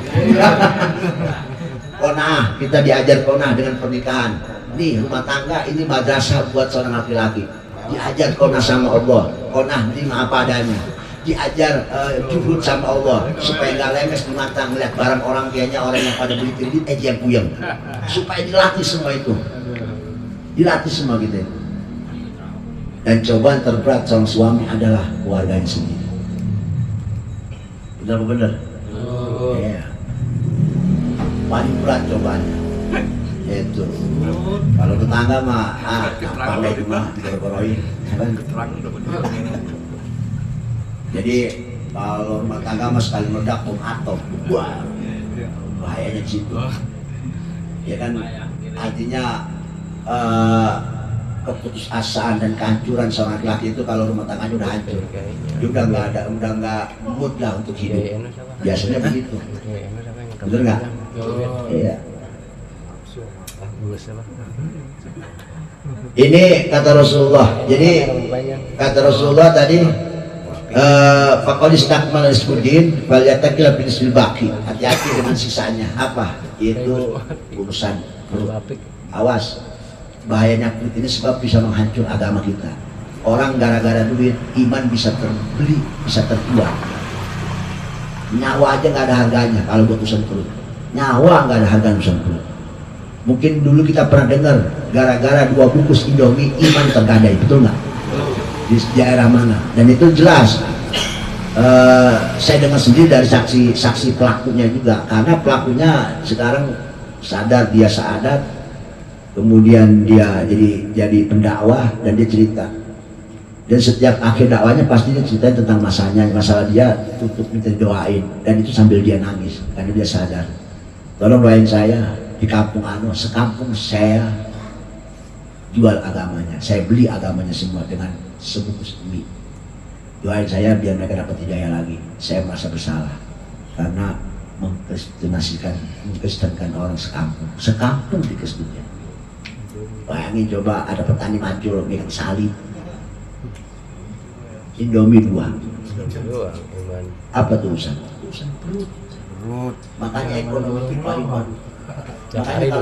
Qanaah, kita diajar qanaah dengan pernikahan. Nih rumah tangga ini madrasah buat seorang laki-laki. Diajar qanaah sama Allah, qanaah terima apa adanya. Diajar juhud sama Allah supaya nggak lemes di mata melihat barang orang kayaknya orang yang pada beli kredit yang puyeng. Supaya dilatih semua itu, dilatih semua gitu. Dan cobaan terberat seorang suami adalah keluarganya sendiri. Benar apa benar? Ya. paling berat cobanya. Itu kalau tetangga mah apa itu mah digoroi kan. Jadi kalau rumah tangga mah sekali meledak bom atom, wah bahayanya di situ. Ya kan, artinya keputusasaan dan kehancuran seorang laki itu kalau rumah tangganya udah hancur, dia udah nggak mood lah untuk hidup. Biasanya begitu, betul nggak? Iya. Ini kata Rasulullah. Jadi kata Rasulullah tadi, Fakol istakmal isbudin, falyatakil binisbil baki. Hati-hati dengan sisanya. Apa? Itu urusan perut. Awas, bahayanya kulit ini sebab bisa menghancur agama kita. Orang gara-gara duit, iman bisa terbeli, bisa terjual. Nyawa aja nggak ada harganya kalau buat urusan perut. Nyawa nggak ada harga urusan perut. Mungkin dulu kita pernah dengar gara-gara 2 bungkus Indomie iman tergadai, betul nggak? Di daerah mana? Dan itu jelas. Saya dengar sendiri dari saksi pelakunya juga, karena pelakunya sekarang sadar dia saadat, kemudian dia jadi pendakwah dan dia cerita. Dan setiap akhir dakwanya pasti dia ceritain tentang masalah dia tutup minta doain, dan itu sambil dia nangis karena dia sadar. Tolong doain saya. Di kampung sekampung saya jual agamanya, saya beli agamanya semua dengan sebungkus mie. Doain saya biar mereka dapat hidayah lagi. Saya merasa bersalah karena mengkristenkan orang sekampung di Kristennya. Bayangin coba ada petani maju megang salib, Indomie 2. Apa tuh urusan perut. Makanya ekonomi kita paling baru. Makanya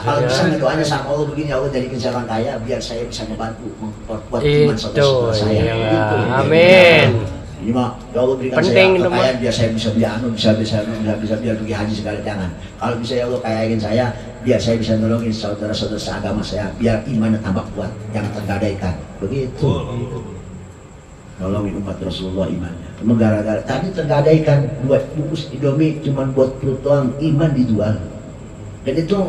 kalau bisa ngedoanya sama Allah begini, Allah jadikan saya orang kaya biar saya bisa membantu memperkuat iman saudara-saudara saya. Gitu. Amin. Ini mah ya Allah berikan saya kekayaan biar saya bisa beli bisa biar pergi haji segala, jangan. Kalau bisa ya Allah kayain saya biar saya bisa nolongin saudara-saudara seagama saya biar imannya tambah kuat, yang tergadaikan. Begitu. Nolongin umat Rasulullah imannya. Gara-gara tadi tergadaikan 2 bungkus Indomie cuma buat perut doang, iman dijual. Dan itu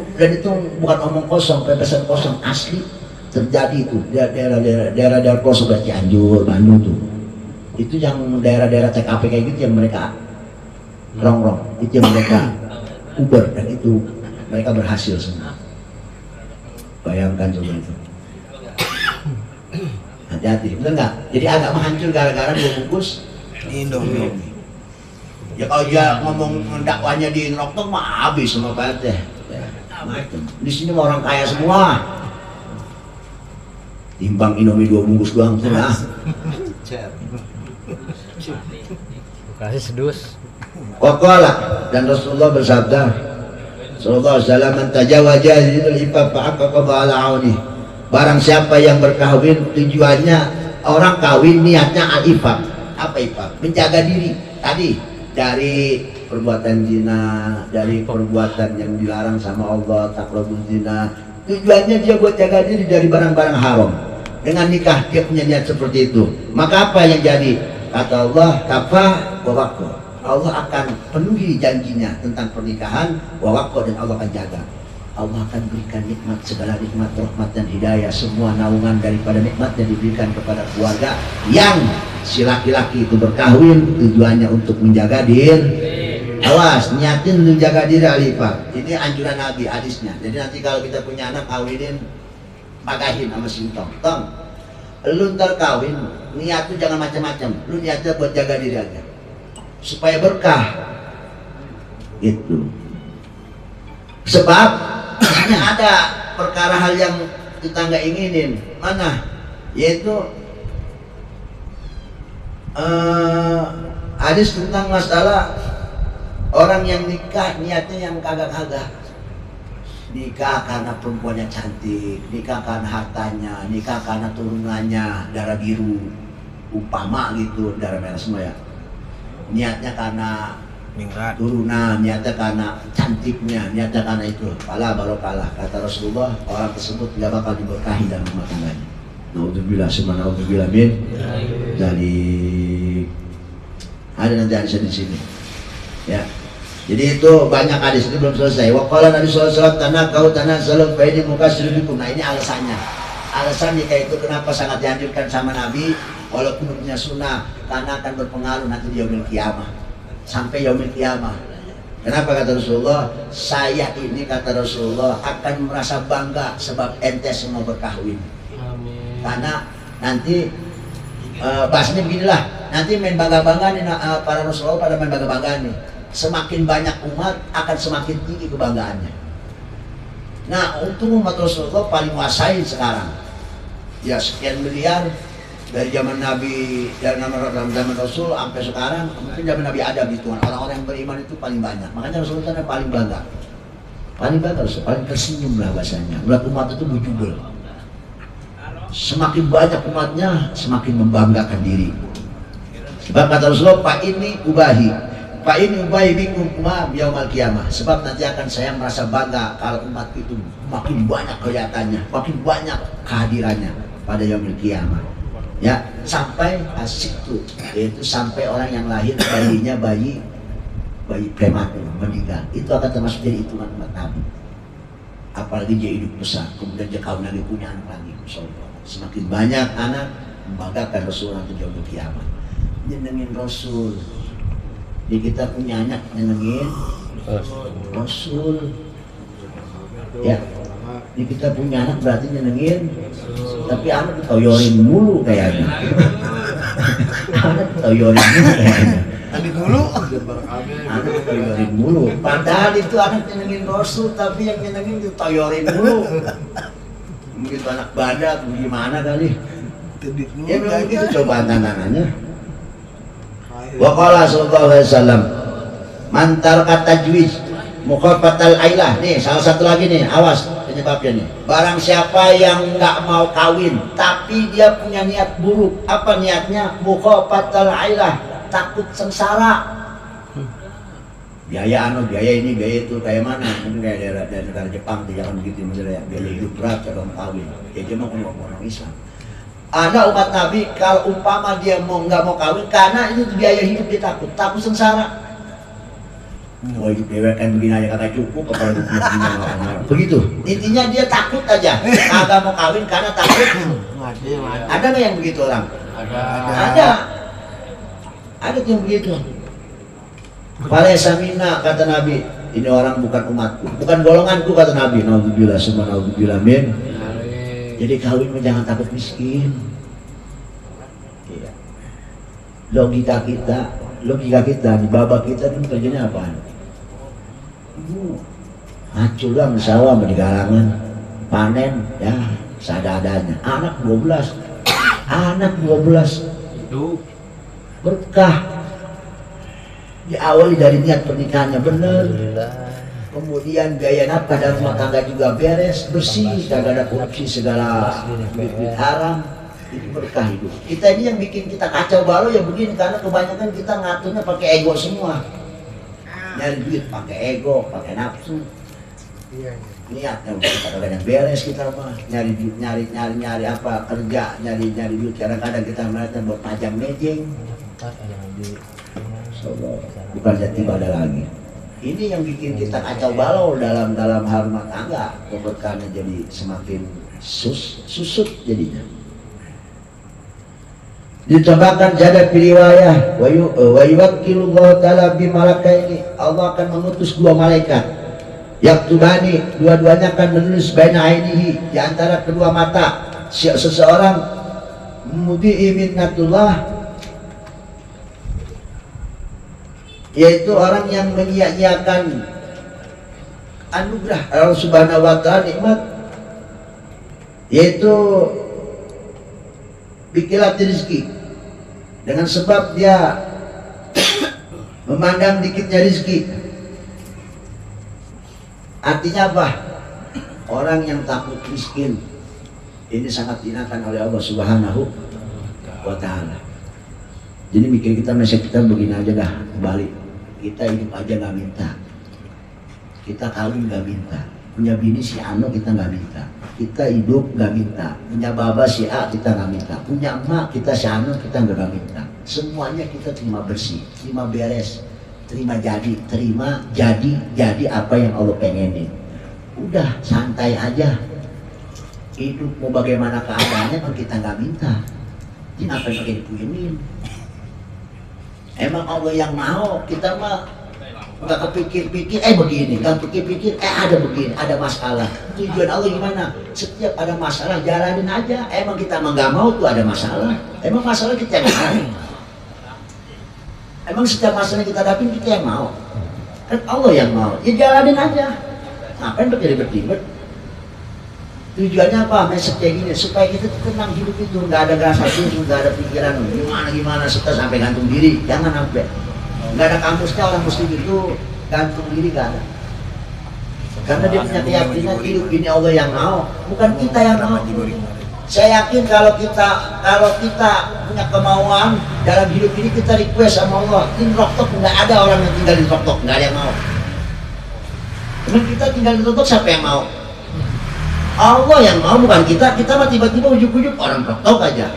bukan omong kosong, pepesan kosong, asli terjadi itu daerah-daerah kosong kayak Cianjur, Bandung tuh. Itu yang daerah-daerah TKP kayak gitu yang mereka rongrong, itu yang mereka uber, dan itu mereka berhasil semua. Bayangkan coba itu. Hati-hati, bener nggak? Jadi agak menghancur gara-gara 2 bungkus Indomie. Ya kalau dia ngomong dakwanya di Ngeroktok mah habis sama Pak RT. Di sini mah orang kaya semua. Timbang Indomie 2 bungkus doang tuh nah. Kasih sedus. Waqala, dan Rasulullah bersabda sallallahu alaihi wasallam, man tajawaza lidul ifaf fa'aqqa ala auni. Barang siapa yang berkahwin tujuannya orang kawin niatnya al-ifaf. Apa ifaf? Menjaga diri. Tadi dari perbuatan zina, dari perbuatan yang dilarang sama Allah, taqrabuz zina. Tujuannya dia buat jaga diri dari barang-barang haram. Dengan nikah dia punya niat seperti itu. Maka apa yang jadi? Kata Allah, kafah wa waqqa. Allah akan penuhi janjinya tentang pernikahan, wa waqqa, dan Allah akan jaga. Allah akan berikan nikmat, segala nikmat, rahmat dan hidayah, semua naungan daripada nikmat yang diberikan kepada keluarga yang si laki-laki itu berkahwin tujuannya untuk menjaga diri. Awas, niatin untuk jaga diri alifah. Ini anjuran Nabi, hadisnya. Jadi nanti kalau kita punya anak kawinin, pagahin sama sintong. Tong, lu ntar kawin, niat tuh jangan macam-macam. Lu niatnya buat jaga diri aja, supaya berkah. Gitu. Sebab hanya ada perkara hal yang kita nggak inginin, mana? Yaitu hadis tentang masalah orang yang nikah niatnya yang kagak-kagak. Nikah karena perempuannya cantik, nikah karena hartanya, nikah karena turunannya darah biru, umpama gitu, darah merah semua ya. Niatnya karena turunan, niatnya karena cantiknya, niatnya karena itu. Pala barokah, kata Rasulullah, orang tersebut tidak bakal diberkahi dalam rumah tangganya. Naudzubillah, semana naudzubillah min. Jadi ada nanti hadisnya di sini. Ya. Jadi itu banyak hadis, ini belum selesai. Wa qala Nabi sallallahu alaihi wasallam tanakau tanazalu fa inni mukatsirun bikum. Nah, ini alasannya. Alasan jika itu kenapa sangat dianjurkan sama Nabi, walaupun punya sunnah, karena akan berpengaruh nanti di yaumil qiyamah. Sampai yaumil qiyamah. Kenapa kata Rasulullah? Saya ini kata Rasulullah akan merasa bangga sebab ente semua berkahwin. Amin. Karena nanti bahasnya beginilah, nanti main bangga-bangga nih para Rasulullah pada main bangga-bangga nih. Semakin banyak umat akan semakin tinggi kebanggaannya. Nah, untuk umat Rasulullah paling kuasain sekarang. Ya sekian miliar dari zaman Nabi, dari zaman Rasul sampai sekarang, mungkin zaman Nabi Adam itu orang-orang yang beriman itu paling banyak. Makanya Rasulullah kan paling bangga. Paling bangga, paling tersenyum lah bahasanya. Melihat umat itu bujubel. Semakin banyak umatnya, semakin membanggakan diri. Sebab kata Rasulullah, Pak ini ubahi. Pak ini ubahi bikum yaumal qiyamah. Sebab nanti akan saya merasa bangga kalau umat itu makin banyak kelihatannya, makin banyak kehadirannya pada yaumil qiyamah. Ya, sampai asik tuh, yaitu sampai orang yang lahir bayinya bayi prematur meninggal. Itu akan termasuk jadi hitungan umat Nabi. Apalagi dia hidup besar, kemudian dia kawin lagi punya anak lagi. Semakin banyak anak membanggakan Rasul nanti yaumil qiyamah. Nyenengin Rasul. Jadi kita punya anak nyenengin Rasul. Ya, jadi kita punya anak berarti nyenengin. Tapi anak ditoyorin mulu kayaknya. Anak ditoyorin mulu kayaknya. Anak ditoyorin mulu. Padahal itu anak nyenengin Rasul, tapi yang nyenengin ditoyorin mulu. Begitu anak badak, gimana kali? Ya memang begitu cobaan tantangannya. Wa qala sallallahu alaihi wasallam man taraka tajwiz mukhafatal ailah. Nih salah satu lagi nih, awas penyebabnya nih. Barang siapa yang nggak mau kawin tapi dia punya niat buruk. Apa niatnya? Mukhafatal ailah, takut sengsara. Biaya ini, biaya itu kayak mana? Mungkin kayak dari negara Jepang tuh jangan begitu misalnya, biaya hidup berat kalau mau kawin. Ya dia mau orang Islam. Ada umat Nabi kalau umpama dia nggak mau kawin karena itu biaya hidup dia takut sengsara. Oh hidup dewek kan begini aja kata cukup kepala begitu. Intinya dia takut aja, kagak mau kawin karena takut. Ada nggak yang begitu orang? Ada tuh yang begitu. Falaysa minna kata Nabi, ini orang bukan umatku, bukan golonganku kata Nabi. Naudzubillah summa naudzubillah min. Jadi kawin jangan takut miskin. Iya. Logika kita di babak kita ini kerjanya apaan? Hancur lah sawah di karangan, panen ya seadanya. Anak 12 itu berkah. Diawali dari niat pernikahannya benar. Kemudian biaya nafkah dan rumah tangga juga beres, bersih, kagak ada korupsi segala duit haram. Itu berkah hidup. Kita ini yang bikin kita kacau balau ya begini, karena kebanyakan kita ngaturnya pakai ego semua. Nyari duit pakai ego, pakai nafsu. Niatnya udah kadang-kadang beres kita mah, nyari apa kerja, nyari duit. Kadang-kadang kita melihatnya buat pajang mejeng. Bukan jadi ibadah lagi. Ini yang bikin kita kacau balau dalam hal rumah tangga. Keberkahannya jadi semakin susut jadinya. Ditambahkan jada riwayah wa yuwakkilullahu ta'ala bi malakaini. Allah akan mengutus 2 malaikat. Yaktubani, dua-duanya akan menulis baina ainihi, di antara kedua mata seseorang mudi'i minnatullah, yaitu orang yang menyia-nyiakan anugerah Allah Subhanahu wa ta'ala, nikmat, yaitu bikilat rezeki, dengan sebab dia memandang dikitnya rezeki. Artinya apa? Orang yang takut miskin ini sangat dihinakan oleh Allah Subhanahu wa ta'ala. Jadi mikir kita, masa kita begini aja dah, balik. Kita hidup aja nggak minta, kita kawin nggak minta, punya bini si Ano kita nggak minta, kita hidup nggak minta, punya baba si A kita nggak minta, punya emak kita si Ano kita nggak minta, semuanya kita terima bersih, terima beres. terima jadi apa yang Allah pengenin. Udah santai aja, hidup mau bagaimana keadaannya kan kita nggak minta. Jadi ngapain pakai dipuyengin? Emang Allah yang mau, kita mah nggak kepikir-pikir, begini, nggak pikir-pikir, ada begini, ada masalah. Tujuan Allah gimana? Setiap ada masalah jalanin aja. Emang kita mah nggak mau tuh ada masalah. Emang masalah kita yang mau. Emang setiap masalah kita hadapin kita yang mau. Kan Allah yang mau. Ya jalanin aja. Ngapain pakai ribet-ribet? Tujuannya apa? Mesej kayak gini supaya kita tenang hidup itu, nggak ada rasa dulu, nggak ada pikiran gimana kita sampai gantung diri. Jangan sampai. Nggak ada kamusnya orang muslim itu gantung diri, nggak ada. Karena dia punya keyakinan hidup ini Allah yang mau, bukan kita yang mau. Saya yakin kalau kita punya kemauan dalam hidup ini, kita request sama Allah, di roktok nggak ada orang yang tinggal di roktok, nggak ada yang mau. Cuman kita tinggal di roktok, siapa yang mau? Allah yang mau, bukan kita. Kita mah tiba-tiba ujuk-ujuk orang roktok aja.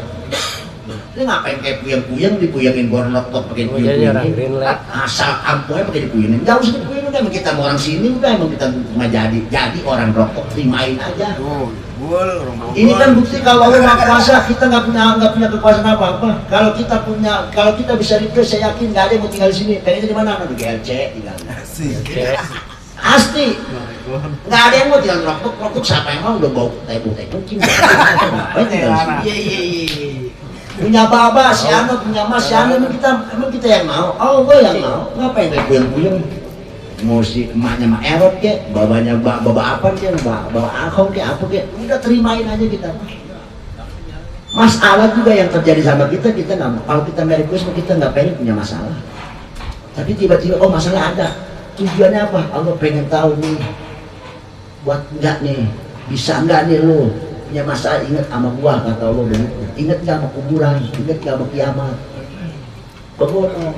Ini ngapain kayak puyeng-puyeng, dipuyengin orang roktok pakai puyeng-puyengin. Asal ampuhnya pakai dipuyengin. Jauh usah dipuyengin, emang kita mau orang sini, udah emang kita cuma jadi orang roktok, terimain aja. Ini kan bukti kalau Allah Maha Kuasa, kita nggak punya kekuasaan apa-apa. Kalau kita bisa request, saya yakin nggak ada yang mau tinggal di sini. Pengennya di mana? Di GLC tinggal. Asli. Nggak ada yang mau tinggal di roktok siapa yang mau? Udah bau tai kucing. Ngapain tinggal di sini? Punya baba, si Ano, punya mas, si Ano, emang kita yang mau? Allah yang mau. Ngapain kayak puyeng-puyeng? Mau si emaknya mak erot kek, babanya baba apa kek, baba akong kek, apa kek, udah terimain aja kita. Masalah juga yang terjadi sama kita nggak mau. Kalau kita request, kita nggak pengen punya masalah. Tapi tiba-tiba, masalah ada. Tujuannya apa? Allah pengen tahu nih, buat enggak nih, bisa enggak nih lu punya masalah, ingat sama gua, kata Allah begitu. Ingat nggak sama kuburan, ingat nggak sama kiamat. Begono.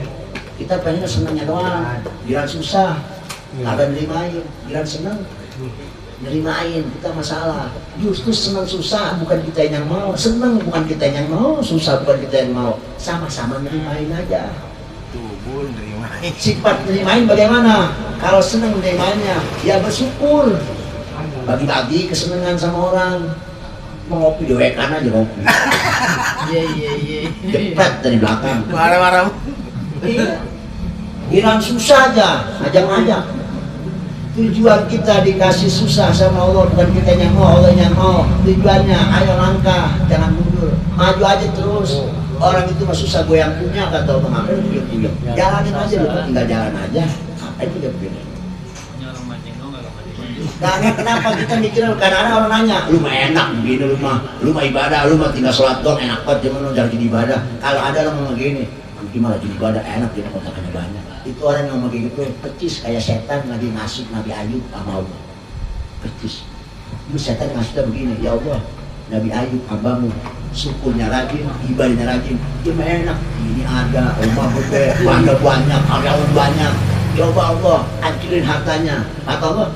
Kita pengen senangnya doang, biar susah, ada nerimain, biar senang, nerimain kita masalah. Justru senang susah bukan kita yang mau, senang bukan kita yang mau, susah bukan kita yang mau, sama-sama nerimain aja. Sifat nerimain bagaimana? Kalau senang nerimainnya, ya bersyukur, bagi-bagi kesenangan sama orang. Mau ngopi doekan aja ngopi. Iya. Jepret dari belakang. Marah-marah. Iya. Bilang susah aja, ngajak-ngajak. Tujuan kita dikasih susah sama Allah, bukan kita yang mau, Allah yang mau. Tujuannya, ayo langkah, jangan mundur, maju aja terus. Orang itu mah susah, gue yang punya, kata Allah, ngapain puyeng-puyeng. Jalanin aja, lu tinggal jalan aja. Ngapain puyeng-puyeng? Karena kenapa kita mikir, kadang-kadang orang nanya, lu mah enak begini, lu mah ibadah, lu mah tinggal sholat doang, enak banget, jangan lu jangan jadi ibadah. Kalau ada orang ngomong gini, gimana jadi ibadah enak, jadi kontakannya banyak. Itu orang yang ngomong gitu, pecis kayak setan Nabi Nasib, Nabi Ayub sama Allah. Pecis. Itu setan ngasihnya begini, ya Allah, Nabi Ayub hambamu, sukunya rajin, ibadahnya rajin, dia mah enak. Ini ada, rumah gede, banda banyak, karyawan banyak. Coba Allah, hancurin hartanya. Kata Allah,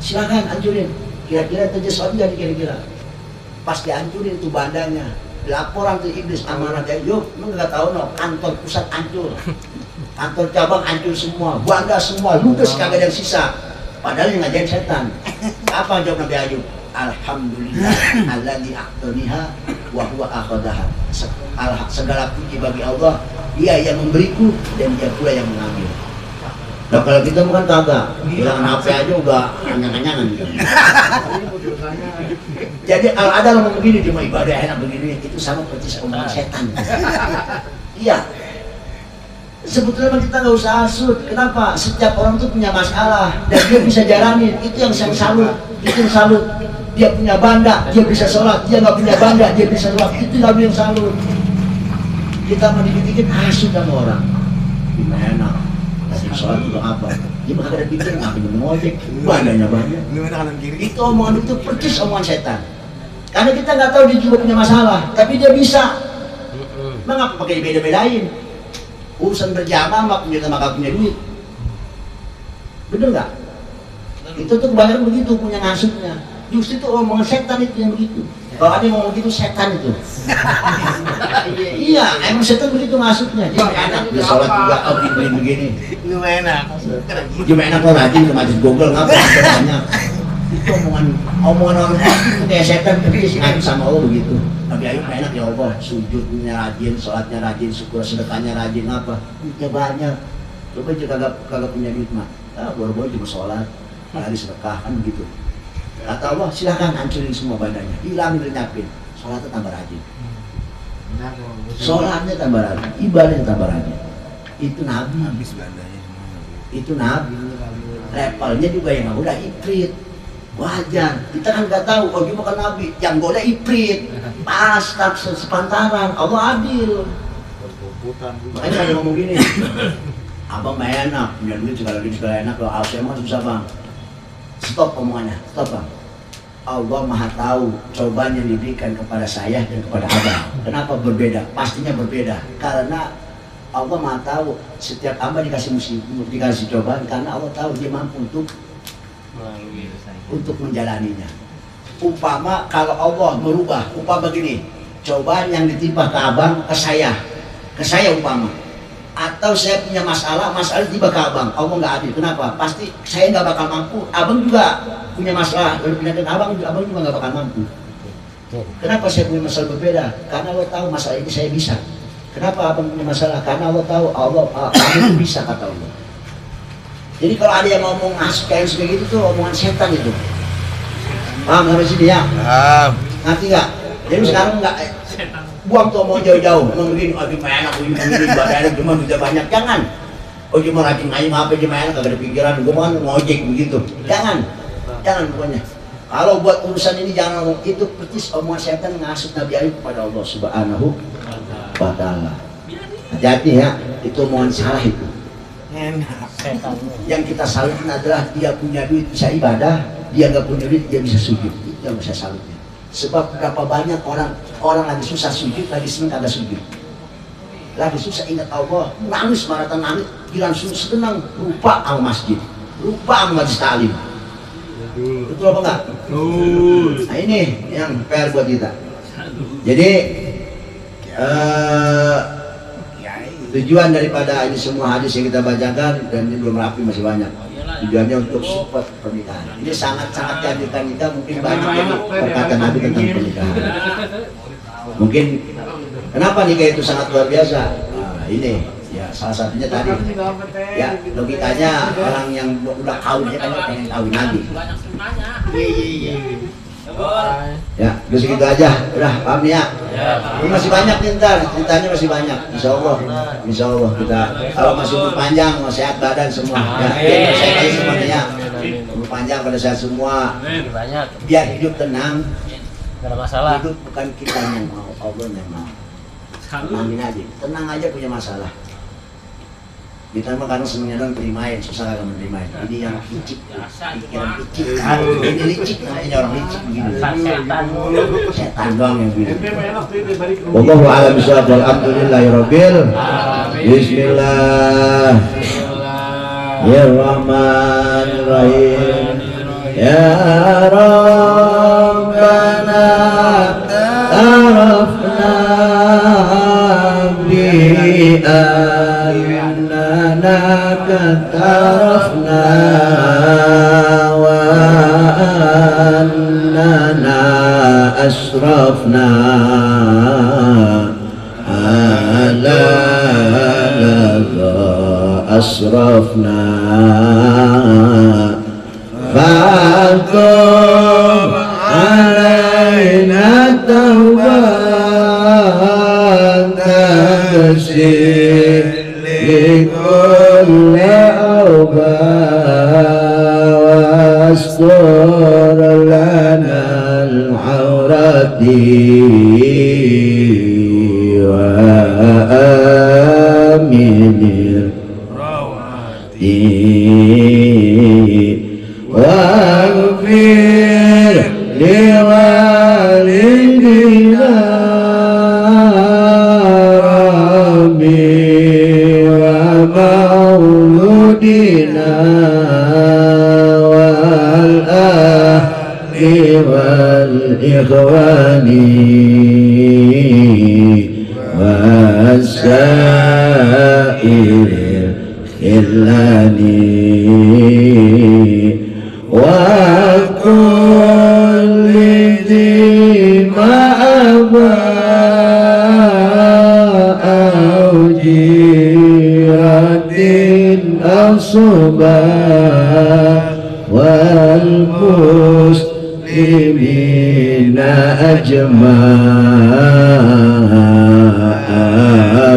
silakan hancurin. Kira-kira terjadi sesuatu jadi kira-kira. Pas dihancurin tuh bandanya, laporan tuh iblis amanah dari yuk, lu nggak tahu no, kantor pusat hancur, kantor cabang hancur semua, bangga semua, ludes kagak ada yang sisa. Padahal yang ngajarin setan. Apa jawab Nabi Ayub? Alhamdulillah, alladzi a'taniha wa huwa akhadaha. Segala puji bagi Allah, Dia yang memberiku dan Dia pula yang mengambil. Nah kalau kita bukan kagak, bilang HP aja udah anyang-anyangan gitu. Jadi kalau ada orang begini, cuma ibadah enak begini, itu sama persis omongan setan. Iya. Sebetulnya kita nggak usah hasut. Kenapa? Setiap orang tuh punya masalah dan dia bisa jalanin. Itu yang saya salut. Itu yang salut. Dia punya banda, dia bisa sholat. Dia nggak punya banda, dia bisa sholat. Itu Nabi yang salut. Kita mau dikit-dikit hasut sama orang. Gimana enak? Kasih sholat itu apa? Dia bakal ada pikir ngapain ngojek, bandanya banyak. Itu omongan itu persis omongan setan. Karena kita nggak tahu dia juga punya masalah, tapi dia bisa. Mengapa pakai beda-bedain? Urusan berjamaah mak punya maka punya duit. Bener nggak? Itu tuh kebanyakan begitu punya ngasutnya. Justru itu omongan setan itu yang begitu. Kalau ada yang ngomong gitu setan itu. Iya, emang setan begitu masuknya. Dia enak, dia sholat juga, begini. Lu enak. Dia enak lo rajin ke masjid Google ngapain banyak. Itu omongan orang itu kayak setan, tapi sama Allah begitu. Tapi ayo enak ya Allah, sujudnya rajin, sholatnya rajin, syukur sedekahnya rajin apa? Duitnya banyak. Coba aja kagak punya duit mah, baru-baru cuma sholat, hari sedekah kan begitu. Kata Allah, silakan hancurin semua badannya, hilangin lenyapin, sholatnya tambah rajin. Sholatnya tambah rajin, ibadahnya tambah rajin. Itu Nabi. Itu Nabi. Levelnya juga yang udah ifrit. Wajar, kita kan nggak tahu, oh dia bukan Nabi, yang boleh ifrit, pas, tak sepantaran, Allah adil. Makanya ada ngomong gini, abang mah enak, punya duit segala enak, kalau saya mah susah bang. Stop omongannya, stop bang. Allah maha tahu cobaan yang diberikan kepada saya dan kepada abang. Kenapa berbeda? Pastinya berbeda, karena Allah maha tahu setiap hamba dikasih cobaan, karena Allah tahu dia mampu untuk menjalaninya. Umpama kalau Allah merubah, umpama begini, cobaan yang ditimpa ke abang, ke saya umpama, atau saya punya masalah tiba ke abang, Allah nggak adil. Kenapa? Pasti saya nggak bakal mampu, abang juga punya masalah, lalu penyakit abang juga nggak bakal mampu. Kenapa saya punya masalah berbeda? Karena Allah tahu masalah ini saya bisa. Kenapa abang punya masalah? Karena Allah tahu Allah itu bisa, kata Allah. Jadi kalau ada yang ngomong kayak gitu tuh omongan setan itu. Paham sampai sini ya? Ngerti nggak? Jadi sekarang nggak buang tuh mau jauh-jauh. Emang begini, aduh enak, begini, badannya cuma duitnya banyak. Jangan. Oh cuma rajin ngaji, apa cuma enak, gak ada pikiran. Gue mau ngojek begitu. Jangan pokoknya. Kalau buat urusan ini jangan ngomong itu, persis omongan setan ngasut Nabi Ayub kepada Allah Subhanahu wa Ta'ala. Hati-hati ya, itu omongan salah itu. Yang kita salutin adalah dia punya duit bisa ibadah, dia nggak punya duit dia bisa sujud. Itu yang bisa salutnya. Sebab berapa banyak orang lagi susah sujud, lagi senang kagak sujud. Lagi susah ingat Allah, nangis maratan nangis, bilang senang, lupa sama masjid, lupa sama majelis taklim. Betul apa enggak? Nah ini yang PR buat kita. Jadi tujuan daripada ini semua hadis yang kita bacakan, dan ini belum rapi masih banyak. Tujuannya untuk support pernikahan. Ini sangat-sangat dianjurkan kita, mungkin banyak yang perkataan Nabi tentang pernikahan. Mungkin kenapa nikah itu sangat luar biasa? Nah, ini ya salah satunya tadi. Ya logikanya orang yang udah kawin kan pengen kawin lagi. Iya. Ya, udah segitu aja, udah paham ya. Ini masih banyak nih ntar, ceritanya masih banyak. Insya Allah kita kalau masih umur panjang, mau sehat badan semua. Ya, saya kasih semuanya. Umur panjang pada sehat semua. Biar hidup tenang. Gak ada masalah. Hidup bukan kita yang mau, Allah yang mau. Tenangin aja, tenang aja punya masalah. Kita mah karena semuanya dong terimain, susah kagak menerimain. Ini yang licik, pikiran licik. Ini licik, namanya orang licik begini. Setan doang yang begini. Wallahu a'lam bishawab, walhamdulillahirabbil Bismillahirrahmanirrahim. Ya Rabbana arafna كترفنا وأننا أسرفنا على لظى أسرفنا فأتوب علينا توبة تغسل لكل أوباء واستر لنا العورات وآمن الروعات واغفر لوالدينا والأهل والإخوان والسائر الخلان وكل ذي مأوى أو جيرة أصبا والمسلمين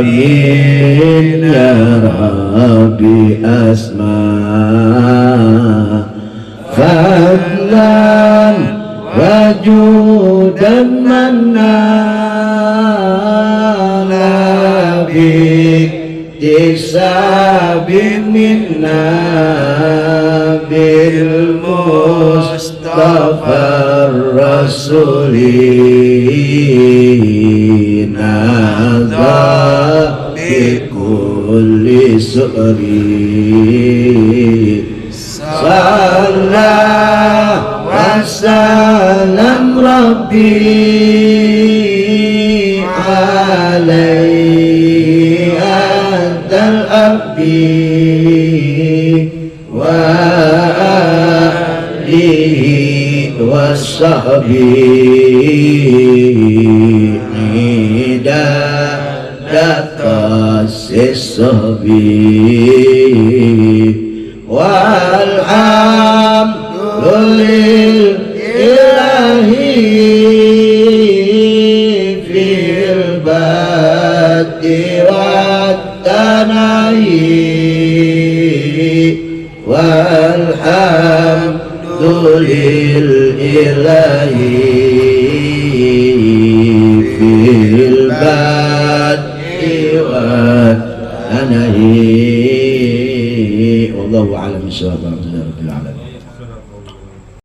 أجمعين يا ربي أسماء فضلا وجودا منانا باكتساب منا بالمصطفى الرسول نهضى بكل سؤر صلى وسلم ربي عليه أنت الأبي وآله وصحبه عداد الصحبي والحمد لله في البدء والتناهي والحمد لله